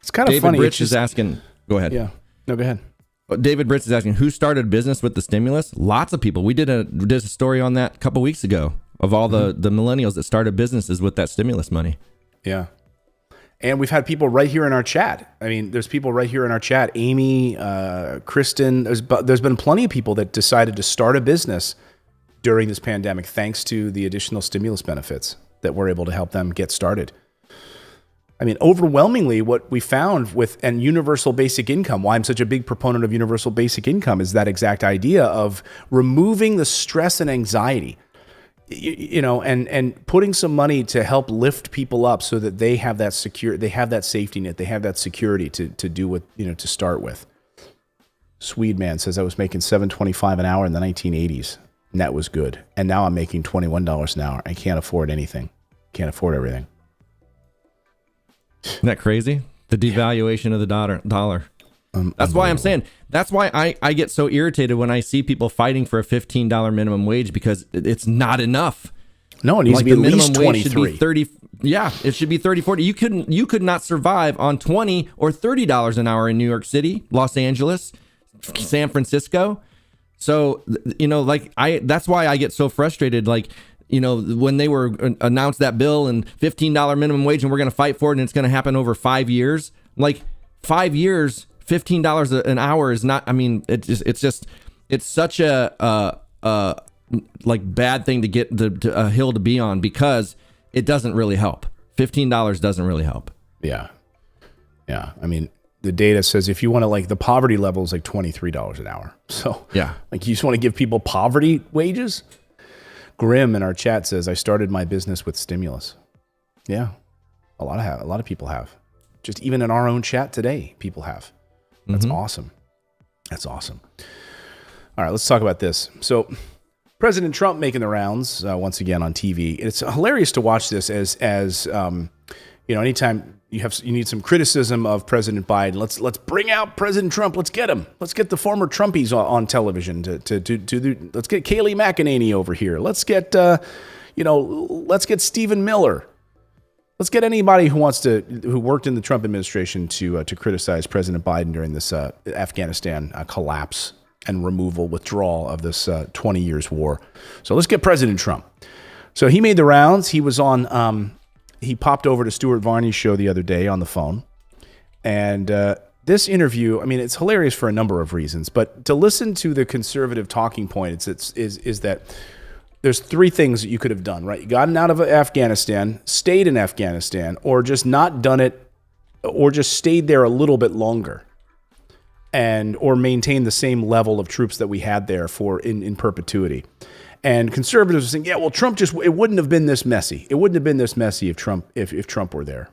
It's kind of funny. David Britch is asking. Go ahead. Yeah. No, go ahead. David Britz is asking, who started business with the stimulus? Lots of people. We did a story on that a couple weeks ago of all the millennials that started businesses with that stimulus money. Yeah. And we've had people right here in our chat. I mean, there's people right here in our chat. Amy, Kristen, there's been plenty of people that decided to start a business during this pandemic thanks to the additional stimulus benefits that were able to help them get started. I mean, overwhelmingly, what we found with universal basic income, why I'm such a big proponent of universal basic income, is that exact idea of removing the stress and anxiety, and putting some money to help lift people up so that they have that they have that safety net, they have that security to do what, to start with. Swedeman says, I was making $7.25 an hour in the 1980s, and that was good. And now I'm making $21 an hour. I can't afford anything. Can't afford everything. Isn't that crazy? The devaluation of the dollar. That's why I'm saying, that's why I get so irritated when I see people fighting for a $15 minimum wage, because it's not enough. No, it needs to be the at least minimum wage should 23. be 30. Yeah, it should be 30, 40. You could not survive on $20 or $30 an hour in New York City, Los Angeles, San Francisco. So, that's why I get so frustrated. Like, when they were announced that bill and $15 minimum wage, and we're going to fight for it, and it's going to happen over 5 years. Like, 5 years, $15 an hour is not. I mean, it's such a bad thing to get to a hill to be on, because it doesn't really help. $15 doesn't really help. Yeah. I mean, the data says if you want to, the poverty level is like $23 an hour. So yeah, you just want to give people poverty wages. Grim in our chat says, I started my business with stimulus. Yeah, a lot of people have. Just even in our own chat today, people have. That's awesome. That's awesome. All right, let's talk about this. So President Trump making the rounds once again on TV. It's hilarious to watch this as anytime you need some criticism of President Biden, let's bring out President Trump. Let's get him. Let's get the former Trumpies on television let's get Kayleigh McEnany over here. Let's get Stephen Miller. Let's get anybody who worked in the Trump administration to criticize President Biden during this Afghanistan collapse and withdrawal of this 20 years war. So let's get President Trump. So he made the rounds. He was on. He popped over to Stuart Varney's show the other day on the phone. And this interview, I mean, it's hilarious for a number of reasons. But to listen to the conservative talking point, is that there's three things that you could have done, right? You gotten out of Afghanistan, stayed in Afghanistan, or just not done it, or just stayed there a little bit longer, or maintained the same level of troops that we had there in perpetuity. And conservatives are saying, yeah, well, Trump it wouldn't have been this messy. It wouldn't have been this messy if Trump were there.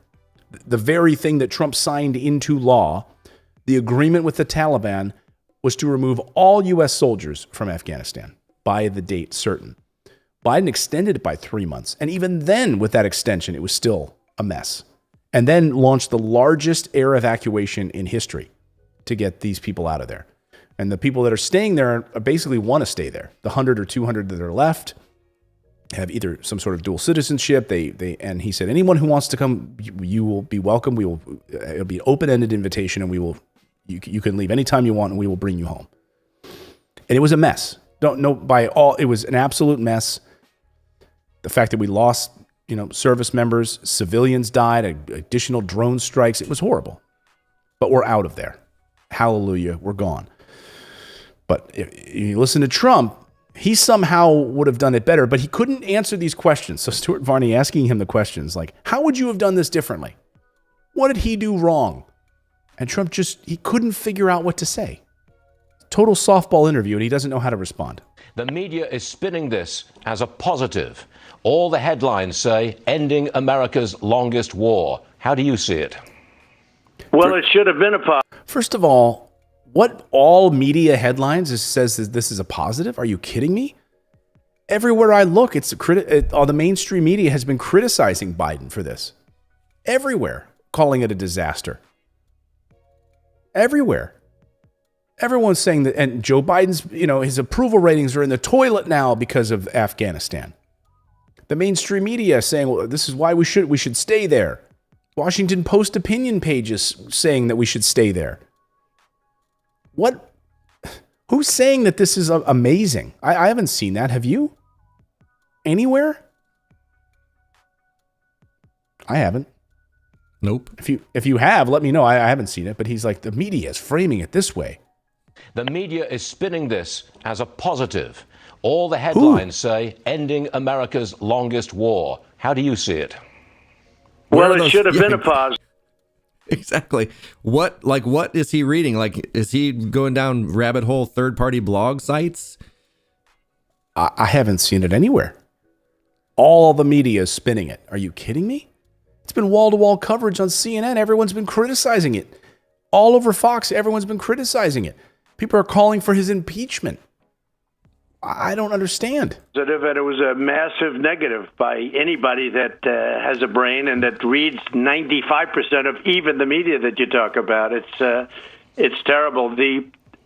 The very thing that Trump signed into law, the agreement with the Taliban, was to remove all U.S. soldiers from Afghanistan by the date certain. Biden extended it by 3 months. And even then, with that extension, it was still a mess. And then launched the largest air evacuation in history to get these people out of there. And the people that are staying there basically want to stay there. The 100 or 200 that are left have either some sort of dual citizenship. And he said, anyone who wants to come, you will be welcome. It'll be an open-ended invitation, and you can leave anytime you want, and we will bring you home. And it was a mess. It was an absolute mess. The fact that we lost, service members, civilians died, additional drone strikes, it was horrible. But we're out of there. Hallelujah, we're gone. But if you listen to Trump, he somehow would have done it better, but he couldn't answer these questions. So Stuart Varney asking him the questions like, how would you have done this differently? What did he do wrong? And Trump he couldn't figure out what to say. Total softball interview, and he doesn't know how to respond. The media is spinning this as a positive. All the headlines say, ending America's longest war. How do you see it? Well, it should have been a positive. First of all, what all media headlines says that this is a positive? Are you kidding me? Everywhere I look, all the mainstream media has been criticizing Biden for this. Everywhere, calling it a disaster. Everywhere. Everyone's saying that, and Joe Biden's, his approval ratings are in the toilet now because of Afghanistan. The mainstream media saying, well, this is why we should stay there. Washington Post opinion pages saying that we should stay there. What? Who's saying that this is amazing? I haven't seen that. Have you? Anywhere? I haven't. Nope. If you have, let me know. I haven't seen it, but he's like, the media is framing it this way. The media is spinning this as a positive. All the headlines say, ending America's longest war. How do you see it? Well, it should have been a positive. Exactly. What is he reading? Like, is he going down rabbit hole third-party blog sites? I haven't seen it anywhere. All the media is spinning it. Are you kidding me? It's been wall-to-wall coverage on CNN. Everyone's been criticizing it. All over Fox, everyone's been criticizing it. People are calling for his impeachment. I don't understand. And it was a massive negative by anybody that has a brain and that reads 95% of even the media that you talk about. It's terrible. The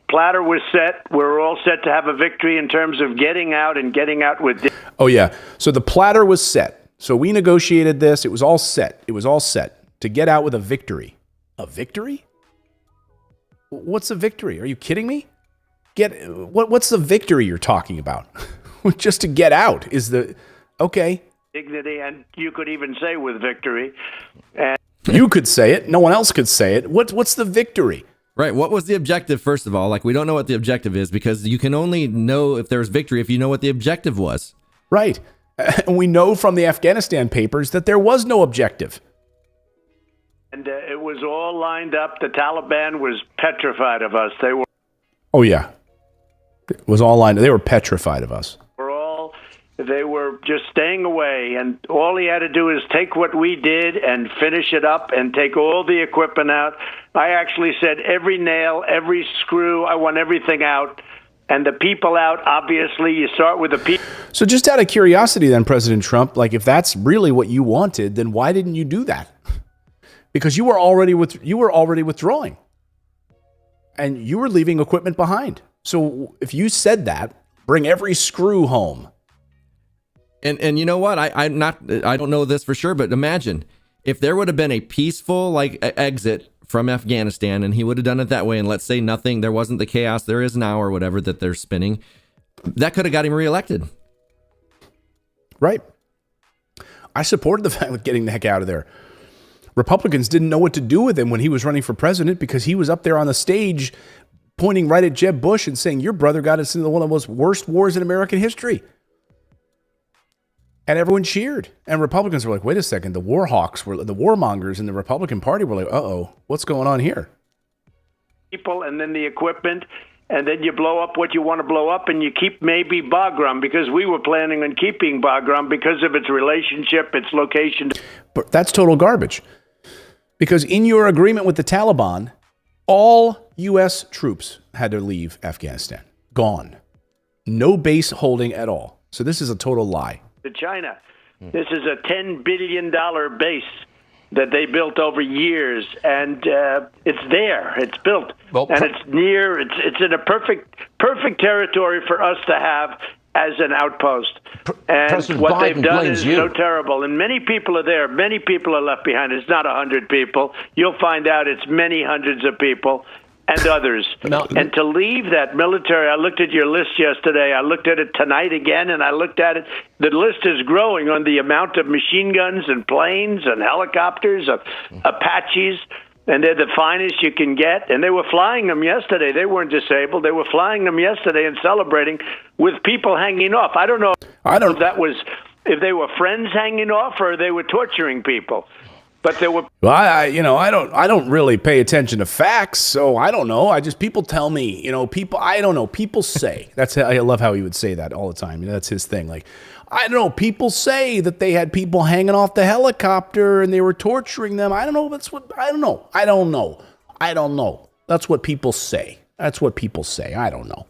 platter was set. We're all set to have a victory in terms of getting out and getting out with. Oh, yeah. So the platter was set. So we negotiated this. It was all set. It was all set to get out with a victory. A victory? What's a victory? Are you kidding me? What's the victory you're talking about? Just to get out is the... Okay. Dignity, and you could even say with victory. And you could say it. No one else could say it. What's the victory? Right. What was the objective, first of all? Like, we don't know what the objective is because you can only know if there's victory if you know what the objective was. Right. And we know from the Afghanistan papers that there was no objective. And it was all lined up. The Taliban was petrified of us. They were. Oh, yeah. It was all lined up. They were petrified of us. They were just staying away, and all he had to do is take what we did and finish it up and take all the equipment out. I actually said every nail, every screw, I want everything out. And the people out, obviously, you start with the people. So just out of curiosity then, President Trump, like if that's really what you wanted, then why didn't you do that? Because you were already withdrawing. And you were leaving equipment behind. So if you said that, bring every screw home. And you know what? I don't know this for sure, but imagine if there would have been a peaceful exit from Afghanistan and he would have done it that way. And let's say there wasn't the chaos there is now or whatever that they're spinning. That could have got him reelected. Right. I supported the fact of getting the heck out of there. Republicans didn't know what to do with him when he was running for president because he was up there on the stage pointing right at Jeb Bush and saying, your brother got us into one of the most worst wars in American history. And everyone cheered. And Republicans were like, wait a second. The warmongers in the Republican Party were like, uh-oh, what's going on here? People and then the equipment, and then you blow up what you want to blow up, and you keep maybe Bagram, because we were planning on keeping Bagram because of its relationship, its location. But that's total garbage. Because in your agreement with the Taliban, all U.S. troops had to leave Afghanistan. Gone. No base holding at all. So this is a total lie. To China. This is a $10 billion base that they built over years, and it's there. It's built, and it's near. It's in a perfect territory for us to have as an outpost. And President what Biden they've done blames is you. so terrible. And many people are there. Many people are left behind. It's not 100 people. You'll find out it's many hundreds of people. And others. And to leave that military, I looked at your list yesterday, I looked at it tonight again, and I looked at it. The list is growing on the amount of machine guns and planes and helicopters, of Apaches, and they're the finest you can get. And they were flying them yesterday. They weren't disabled. They were flying them yesterday and celebrating with people hanging off. I don't know if that was, if they were friends hanging off or they were torturing people. But there were. Well, I don't really pay attention to facts, so I don't know. People tell me, people. I don't know. People say I love how he would say that all the time. That's his thing. Like, I don't know. People say that they had people hanging off the helicopter and they were torturing them. I don't know. I don't know. I don't know. That's what people say. I don't know.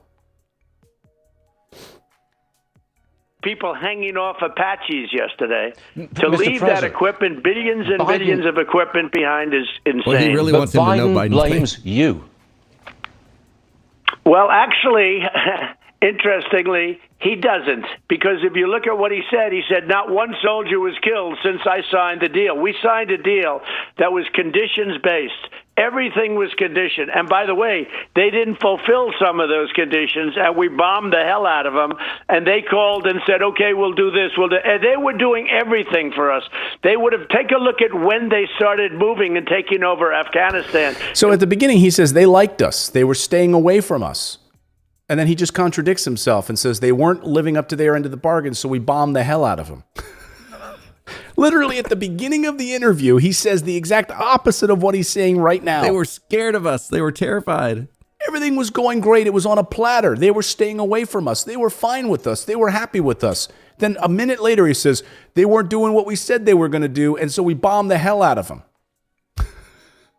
People hanging off Apaches yesterday. To Mr. leave that President, equipment, billions and billions of equipment behind is insane. Well, he really wants him to know Biden Biden blames you. Well, actually, interestingly, he doesn't. Because if you look at what he said not one soldier was killed since I signed the deal. We signed a deal that was conditions-based. Everything was conditioned. And by the way, they didn't fulfill some of those conditions, and we bombed the hell out of them. And they called and said, okay, we'll do this. And they were doing everything for us. They would have taken a look at when they started moving and taking over Afghanistan. So at the beginning, he says they liked us. They were staying away from us. And then he just contradicts himself and says they weren't living up to their end of the bargain, so we bombed the hell out of them. Literally at the beginning of the interview, he says the exact opposite of what he's saying right now. They were scared of us. They were terrified. Everything was going great. It was on a platter. They were staying away from us. They were fine with us. They were happy with us. Then a minute later, he says they weren't doing what we said they were going to do, and so we bombed the hell out of them.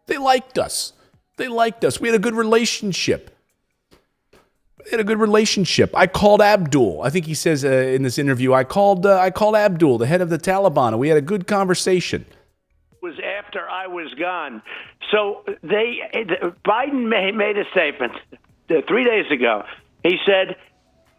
They liked us. We had a good relationship. I called Abdul. I think he says in this interview, I called Abdul, the head of the Taliban, and we had a good conversation. Was after after I was gone. So Biden made a statement 3 days ago. He said,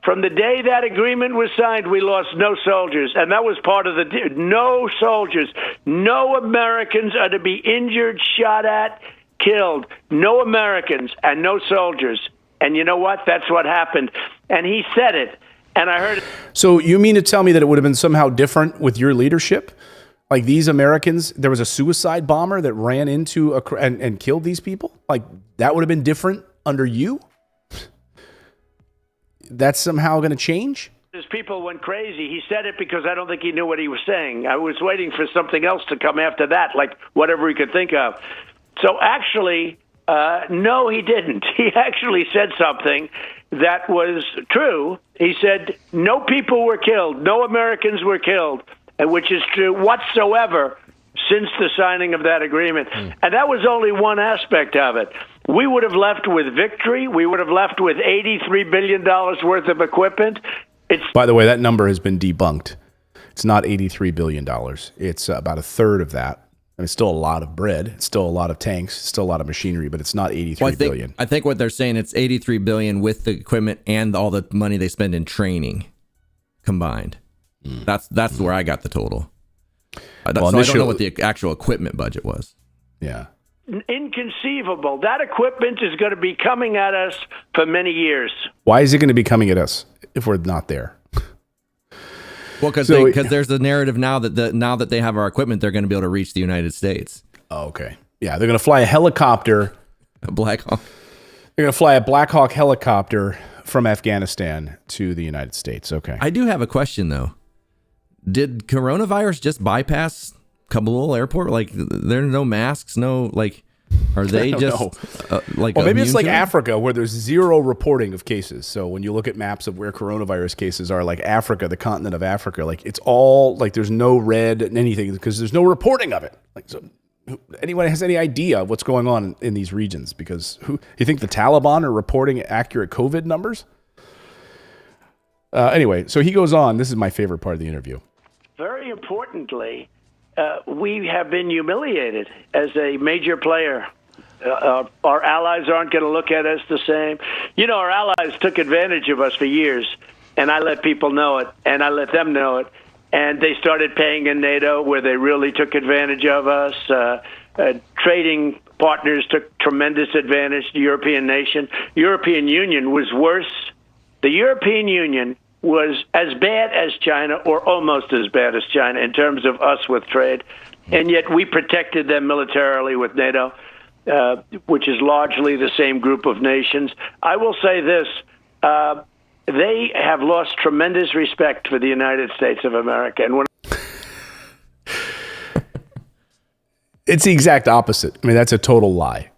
from the day that agreement was signed, we lost no soldiers. And that was part of the deal. No soldiers. No Americans are to be injured, shot at, killed. No Americans and no soldiers. And you know what? That's what happened. And he said it. And I heard it. So you mean to tell me that it would have been somehow different with your leadership? Like these Americans, there was a suicide bomber that ran into and killed these people? Like that would have been different under you? That's somehow going to change? His people went crazy. He said it because I don't think he knew what he was saying. I was waiting for something else to come after that, like whatever he could think of. So actually, no, he didn't. He actually said something that was true. He said no people were killed, no Americans were killed, which is true whatsoever since the signing of that agreement. And that was only one aspect of it. We would have left with victory. We would have left with $83 billion worth of equipment. By the way, that number has been debunked. It's not $83 billion. It's about a third of that. I mean, it's still a lot of bread. It's still a lot of tanks. It's still a lot of machinery, but it's not $83 billion. I think what they're saying, it's $83 billion with the equipment and all the money they spend in training combined. That's where I got the total. So I don't know what the actual equipment budget was. Yeah. Inconceivable. That equipment is going to be coming at us for many years. Why is it going to be coming at us if we're not there? Well, because there's a narrative now that they have our equipment, they're going to be able to reach the United States. Oh, okay. Yeah, they're going to fly a helicopter. A Black Hawk. They're going to fly a Black Hawk helicopter from Afghanistan to the United States. Okay. I do have a question, though. Did coronavirus just bypass Kabul airport? Like, there are no masks, no, like, are they just like? Well, maybe it's like Africa, where there's zero reporting of cases. So when you look at maps of where coronavirus cases are, like Africa, the continent of Africa, like it's all like there's no red and anything because there's no reporting of it. Like, so anyone has any idea what's going on in these regions? Because you think the Taliban are reporting accurate COVID numbers? Anyway, so he goes on. This is my favorite part of the interview. Very importantly, we have been humiliated as a major player. Our allies aren't going to look at us the same. You know, our allies took advantage of us for years, and I let people know it, and I let them know it. And they started paying in NATO where they really took advantage of us. Trading partners took tremendous advantage, the European nation. European Union was worse. The European Union was as bad as China or almost as bad as China in terms of us with trade. And yet we protected them militarily with NATO, which is largely the same group of nations. I will say this. They have lost tremendous respect for the United States of America. And it's the exact opposite. I mean, that's a total lie.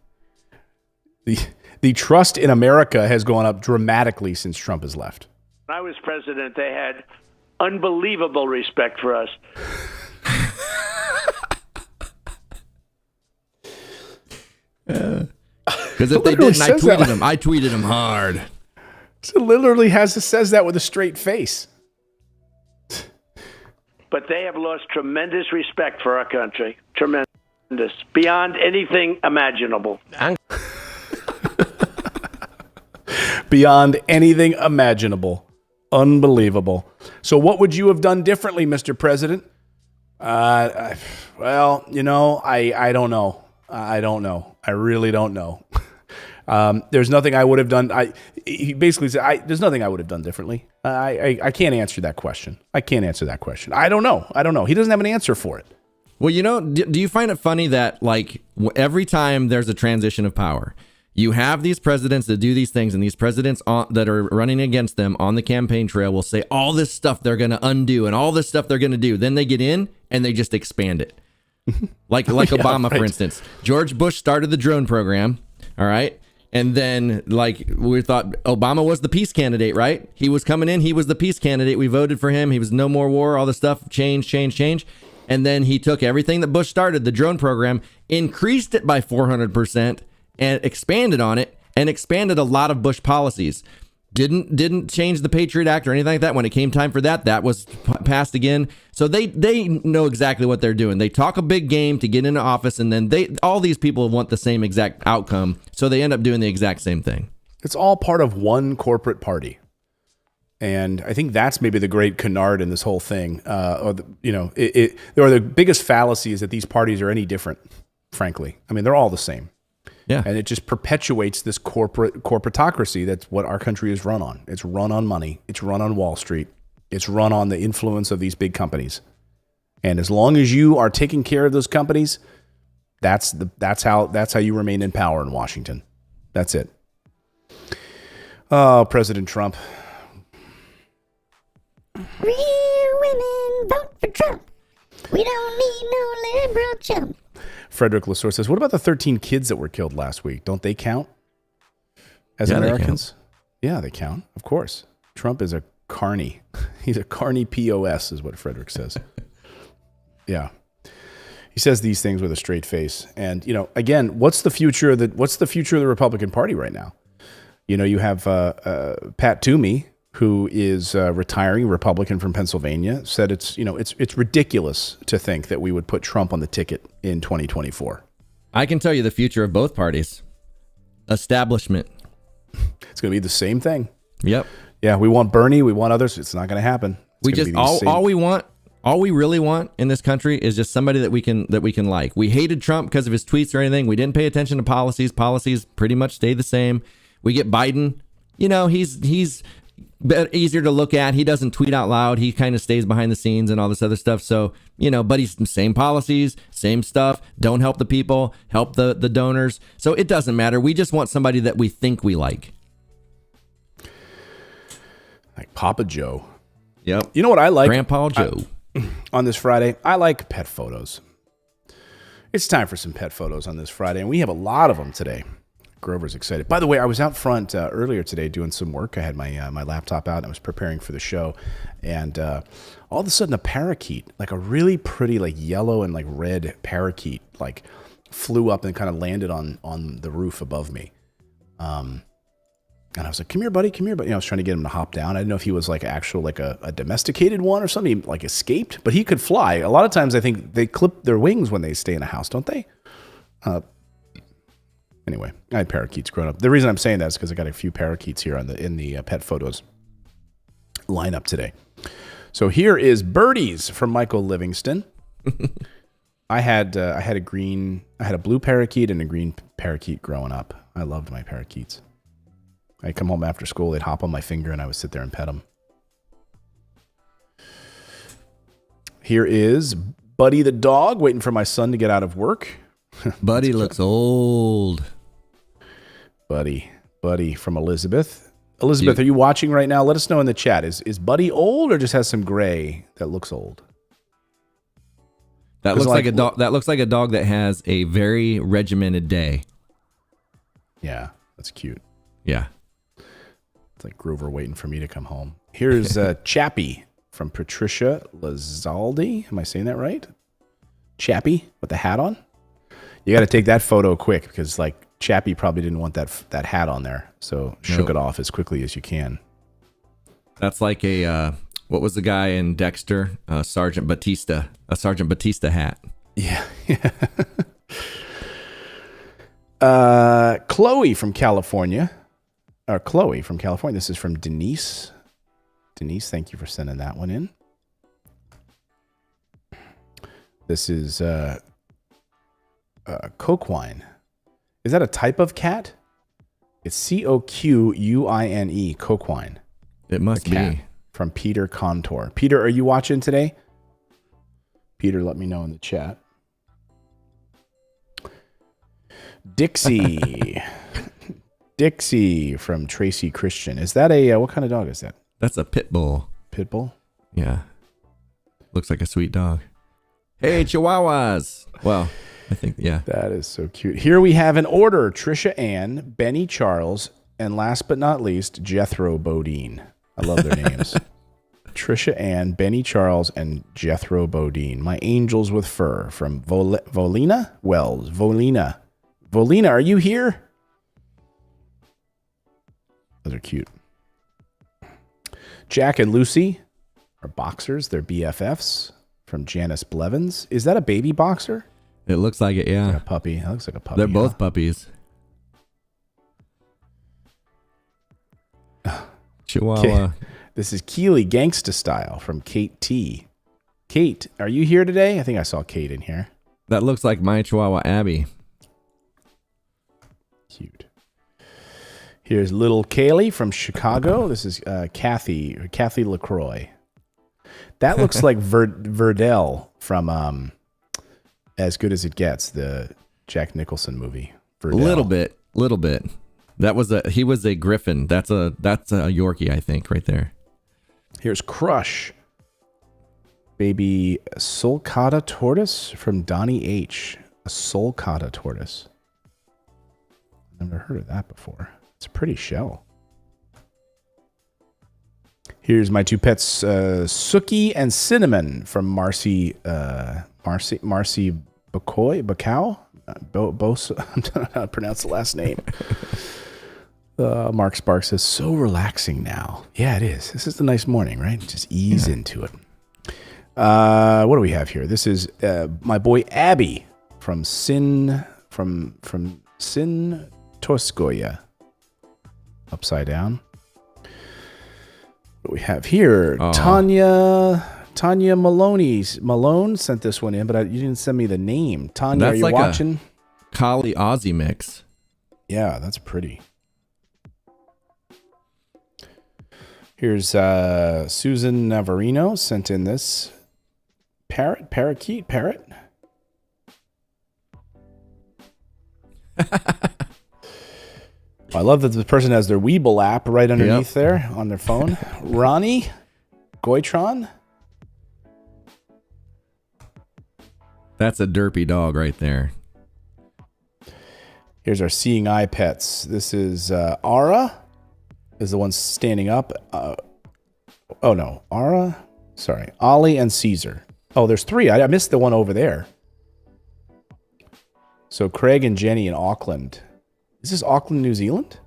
The trust in America has gone up dramatically since Trump has left. When I was president, they had unbelievable respect for us. Because if they didn't, I tweeted him hard. So literally says that with a straight face. But they have lost tremendous respect for our country. Tremendous. Beyond anything imaginable. Beyond anything imaginable. Unbelievable. So what would you have done differently, Mr. President? Well, you know, I don't know. I don't know. I really don't know. There's nothing I would have done. He basically said, there's nothing I would have done differently. I can't answer that question. I can't answer that question. I don't know. He doesn't have an answer for it. Well, you know, do you find it funny that like every time there's a transition of power, you have these presidents that do these things, and these presidents that are running against them on the campaign trail will say all this stuff they're going to undo and all this stuff they're going to do. Then they get in and they just expand it. Like Obama, right. For instance. George Bush started the drone program. All right. And then like we thought Obama was the peace candidate, right? He was coming in. He was the peace candidate. We voted for him. He was no more war, all this stuff. Change. And then he took everything that Bush started, the drone program, increased it by 400%. And expanded on it and expanded a lot of Bush policies. Didn't change the Patriot Act or anything like that. When it came time for that was passed again. So they know exactly what they're doing. They talk a big game to get into office, and then all these people want the same exact outcome. So they end up doing the exact same thing. It's all part of one corporate party. And I think that's maybe the great canard in this whole thing. Or the biggest fallacy is that these parties are any different, frankly. I mean, they're all the same. Yeah. And it just perpetuates this corporatocracy. That's what our country is run on. It's run on money. It's run on Wall Street. It's run on the influence of these big companies. And as long as you are taking care of those companies, that's how you remain in power in Washington. That's it. Oh, President Trump. Real women vote for Trump. We don't need no liberal chump. Frederick Lasore says, what about the 13 kids that were killed last week? Don't they count as Americans? Yeah, they count. Of course. Trump is a carny. He's a carny POS is what Frederick says. Yeah. He says these things with a straight face. And, again, what's the future of the Republican Party right now? You have Pat Toomey, who is retiring Republican from Pennsylvania, said it's ridiculous to think that we would put Trump on the ticket in 2024. I can tell you the future of both parties. Establishment. It's going to be the same thing. Yep. Yeah, we want Bernie, we want others. It's not going to happen. We just all we really want in this country is just somebody that we can like. We hated Trump because of his tweets or anything. We didn't pay attention to policies. Policies pretty much stay the same. We get Biden. He's easier to look at. He doesn't tweet out loud. He kind of stays behind the scenes and all this other stuff. So, but he's same policies, same stuff. Don't help the people, help the donors. So it doesn't matter. We just want somebody that we think we like. Like Papa Joe. Yep. You know what I like? Grandpa Joe. On this Friday, I like pet photos. It's time for some pet photos on this Friday, and we have a lot of them today. Grover's excited. By the way, I was out front earlier today doing some work. I had my laptop out and I was preparing for the show. And all of a sudden a parakeet, like a really pretty like yellow and like red parakeet, like flew up and kind of landed on the roof above me. And I was like, come here, buddy, come here. But I was trying to get him to hop down. I didn't know if he was like actual, like a domesticated one or something, he like escaped, but he could fly. A lot of times I think they clip their wings when they stay in a house, don't they? Anyway, I had parakeets growing up. The reason I'm saying that is because I got a few parakeets here in the pet photos lineup today. So here is Birdies from Michael Livingston. I had a blue parakeet and a green parakeet growing up. I loved my parakeets. I'd come home after school, they'd hop on my finger, and I would sit there and pet them. Here is Buddy the dog, waiting for my son to get out of work. Buddy looks old. Buddy from Elizabeth. Elizabeth, are you watching right now? Let us know in the chat. Is Buddy old or just has some gray that looks old? That looks like a dog. That looks like a dog that has a very regimented day. Yeah, that's cute. Yeah. It's like Grover waiting for me to come home. Here's Chappie from Patricia Lazaldi. Am I saying that right? Chappie with the hat on. You got to take that photo quick because like Chappie probably didn't want that hat on there. So shook it off as quickly as you can. That's like a, what was the guy in Dexter? Sergeant Batista. A Sergeant Batista hat. Yeah. Chloe from California. This is from Denise. Denise, thank you for sending that one in. This is Coquine. Is that a type of cat? It's Coquine. Coquine. It must be. From Peter Contour. Peter, are you watching today? Peter, let me know in the chat. Dixie. Dixie from Tracy Christian. Is that a, what kind of dog is that? That's a pit bull. Pit bull? Yeah. Looks like a sweet dog. Hey, Chihuahuas. Well, I think, yeah. That is so cute. Here we have an order. Trisha Ann, Benny Charles, and last but not least, Jethro Bodine. I love their names. Trisha Ann, Benny Charles, and Jethro Bodine. My angels with fur from Volina Wells. Volina. Volina, are you here? Those are cute. Jack and Lucy are boxers. They're BFFs from Janice Blevins. Is that a baby boxer? It looks like it, yeah. A puppy. That looks like a puppy. They're both puppies. Chihuahua. Okay. This is Keely Gangsta Style from Kate T. Kate, are you here today? I think I saw Kate in here. That looks like my Chihuahua Abby. Cute. Here's Little Kaylee from Chicago. This is Kathy LaCroix. That looks like Verdell from As Good as It Gets, the Jack Nicholson movie. A little bit. He was a Griffin. That's a Yorkie, I think, right there. Here's Crush. Baby sulcata tortoise from Donnie H. A sulcata tortoise. Never heard of that before. It's a pretty shell. Here's my two pets, Sookie and Cinnamon from Marcy Bacow. I'm don't know how to pronounce the last name. Mark Sparks says, so relaxing now. Yeah, it is. This is a nice morning, right? Just ease into it. What do we have here? This is my boy Abby from Sin Toskoya. Upside down. What do we have here? Oh. Tanya Malone sent this one in, but you didn't send me the name. Tanya, that's are you like watching? A Collie Aussie mix. Yeah, that's pretty. Here's Susan Navarino sent in this parakeet. I love that the person has their Weeble app right underneath there on their phone. Ronnie Goitron. That's a derpy dog right there. Here's our seeing eye pets. This is Ara. Is the one standing up. Oh no, Ara. Sorry, Ollie and Caesar. Oh, there's three. I missed the one over there. So Craig and Jenny in Auckland. Is this Auckland, New Zealand?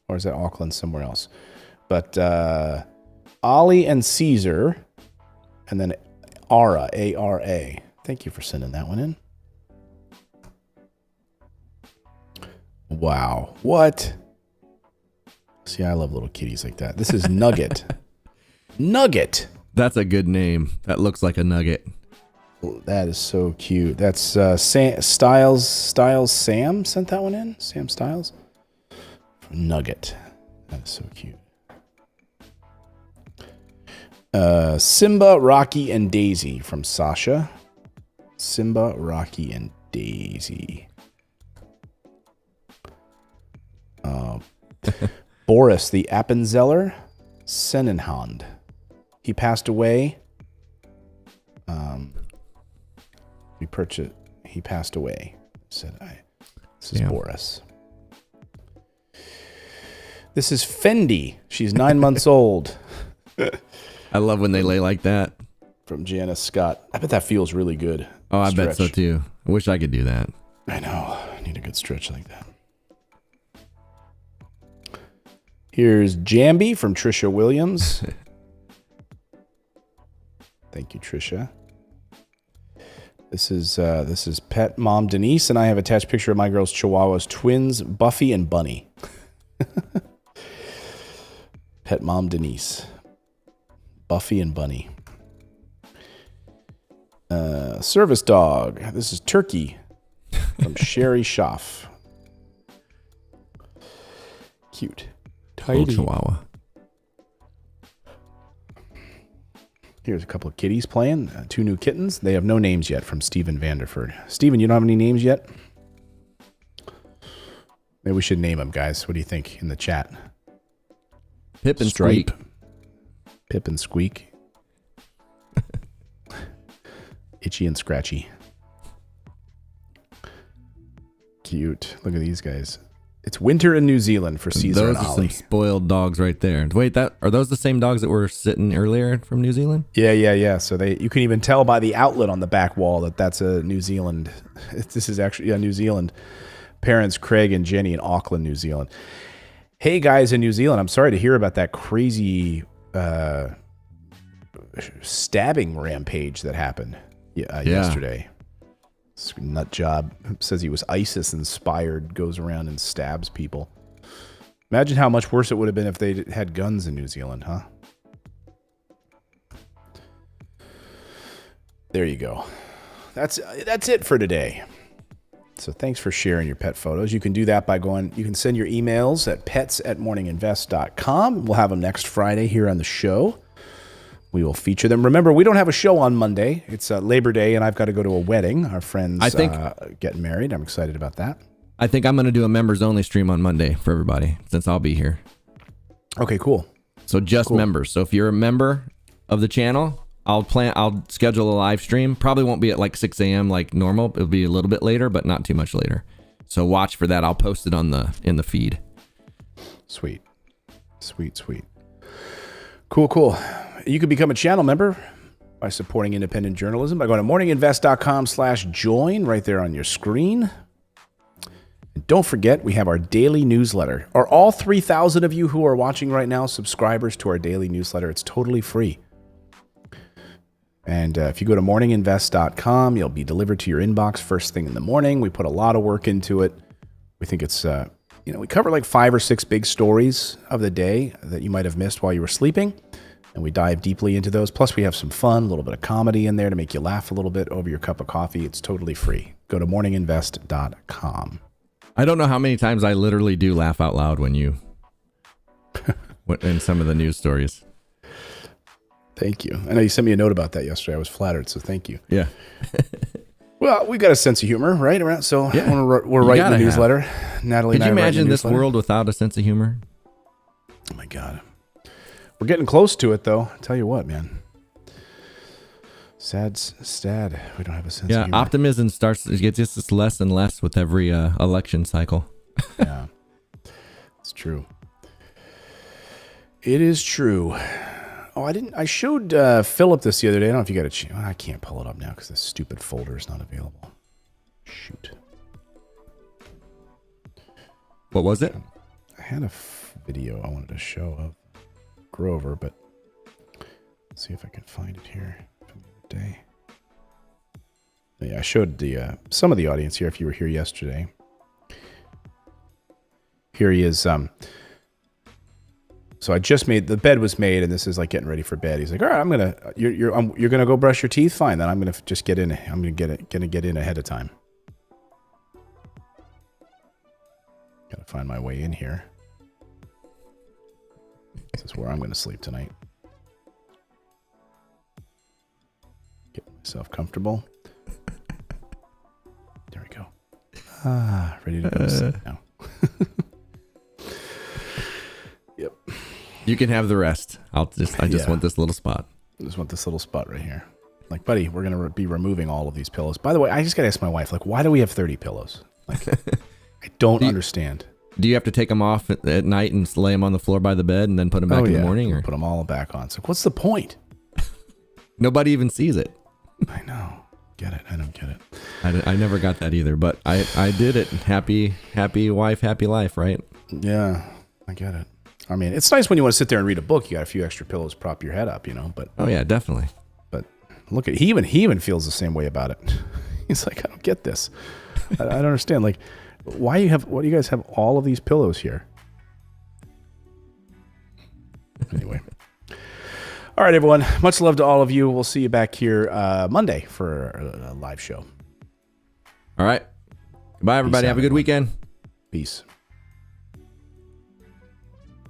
Or is that Auckland somewhere else? But Ollie and Caesar, and then Ara, A-R-A. Thank you for sending that one in. Wow. What? See, I love little kitties like that. This is Nugget. Nugget. That's a good name. That looks like a nugget. That is so cute. That's Styles Sam sent that one in. Sam Styles. Nugget. That is so cute. Simba, Rocky, and Daisy from Sasha. Simba, Rocky, and Daisy. Boris, the Appenzeller Sennenhund. He passed away. He passed away, said I. This is Boris. This is Fendi. She's 9 months old. I love when they lay like that. From Janice Scott. I bet that feels really good. Oh, I bet so too. I wish I could do that. I know. I need a good stretch like that. Here's Jambi from Trisha Williams. Thank you, Trisha. This is Pet Mom Denise, and I have attached a picture of my girls Chihuahuas, twins Buffy and Bunny. Pet Mom Denise, Buffy and Bunny. Service dog. This is Turkey from Sherry Schaff. Cute. Little Chihuahua. Here's a couple of kitties playing. 2 new kittens. They have no names yet from Stephen Vanderford. Stephen, you don't have any names yet? Maybe we should name them, guys. What do you think in the chat? Pip and Stripe. Squeak. Pip and Squeak. Itchy and Scratchy. Cute. Look at these guys. It's winter in New Zealand for Caesar Those and are Ollie. some spoiled dogs right there. Wait, are those the same dogs that were sitting earlier from New Zealand? Yeah. So you can even tell by the outlet on the back wall that that's a New Zealand. This is actually New Zealand. Parents Craig and Jenny in Auckland, New Zealand. Hey guys in New Zealand, I'm sorry to hear about that crazy stabbing rampage that happened yesterday. This nut job says he was ISIS inspired, goes around and stabs people. Imagine how much worse it would have been if they had guns in New Zealand, huh? There you go. That's it for today. So thanks for sharing your pet photos. You can do that by you can send your emails at pets@morninginvest.com. We'll have them next Friday here on the show. We will feature them. Remember, we don't have a show on Monday. It's Labor Day, and I've got to go to a wedding. Our friend's getting married. I'm excited about that. I think I'm going to do a members-only stream on Monday for everybody, since I'll be here. Okay, cool. So just members. So if you're a member of the channel, I'll schedule a live stream. Probably won't be at like 6 a.m. like normal. It'll be a little bit later, but not too much later. So watch for that. I'll post it in the feed. Sweet. Cool. You can become a channel member by supporting independent journalism by going to morninginvest.com/join right there on your screen. And don't forget, we have our daily newsletter. Are all 3,000 of you who are watching right now subscribers to our daily newsletter? It's totally free. And if you go to morninginvest.com, you'll be delivered to your inbox first thing in the morning. We put a lot of work into it. We think it's, we cover like 5 or 6 big stories of the day that you might have missed while you were sleeping. And we dive deeply into those. Plus, we have some fun, a little bit of comedy in there to make you laugh a little bit over your cup of coffee. It's totally free. Go to morninginvest.com. I don't know how many times I literally do laugh out loud when you, in some of the news stories. Thank you. I know you sent me a note about that yesterday. I was flattered, so thank you. Yeah. Well, we got a sense of humor, right? So yeah. We're writing the newsletter. Natalie and I Could you imagine this newsletter. world without a sense of humor? Oh, my God. We're getting close to it, though. I tell you what, man. Sad. We don't have a sense of humor. Yeah, optimism gets just less and less with every election cycle. Yeah, it's true. It is true. Oh, I showed Philip this the other day. I don't know if you got a chance. I can't pull it up now because this stupid folder is not available. Shoot. What was it? I had a video I wanted to show of Grover, but let's see if I can find it here from the other day. Yeah, I showed some of the audience here if you were here yesterday. Here he is. So I just the bed was made, and this is like getting ready for bed. He's like, all right, you're gonna go brush your teeth. Fine, then I'm gonna just get in. I'm gonna get in ahead of time. Gotta find my way in here. This is where I'm gonna sleep tonight. Get myself comfortable. There we go. Ready to go to sleep now. Yep. You can have the rest. I just want this little spot. I just want this little spot right here. Like, buddy, we're going to be removing all of these pillows. By the way, I just got to ask my wife, like, why do we have 30 pillows? Like, I don't understand. Do you have to take them off at night and lay them on the floor by the bed and then put them back in the morning? Or put them all back on. So what's the point? Nobody even sees it. I know. Get it. I don't get it. I never got that either, but I did it. Happy wife, happy life, right? Yeah, I get it. I mean, it's nice when you want to sit there and read a book. You got a few extra pillows to prop your head up, But oh yeah, definitely. But look at he even feels the same way about it. He's like, I don't get this. I don't understand. Like, why do you guys have all of these pillows here? Anyway. All right, everyone. Much love to all of you. We'll see you back here Monday for a live show. All right. Goodbye, everybody. Have a good weekend. Peace.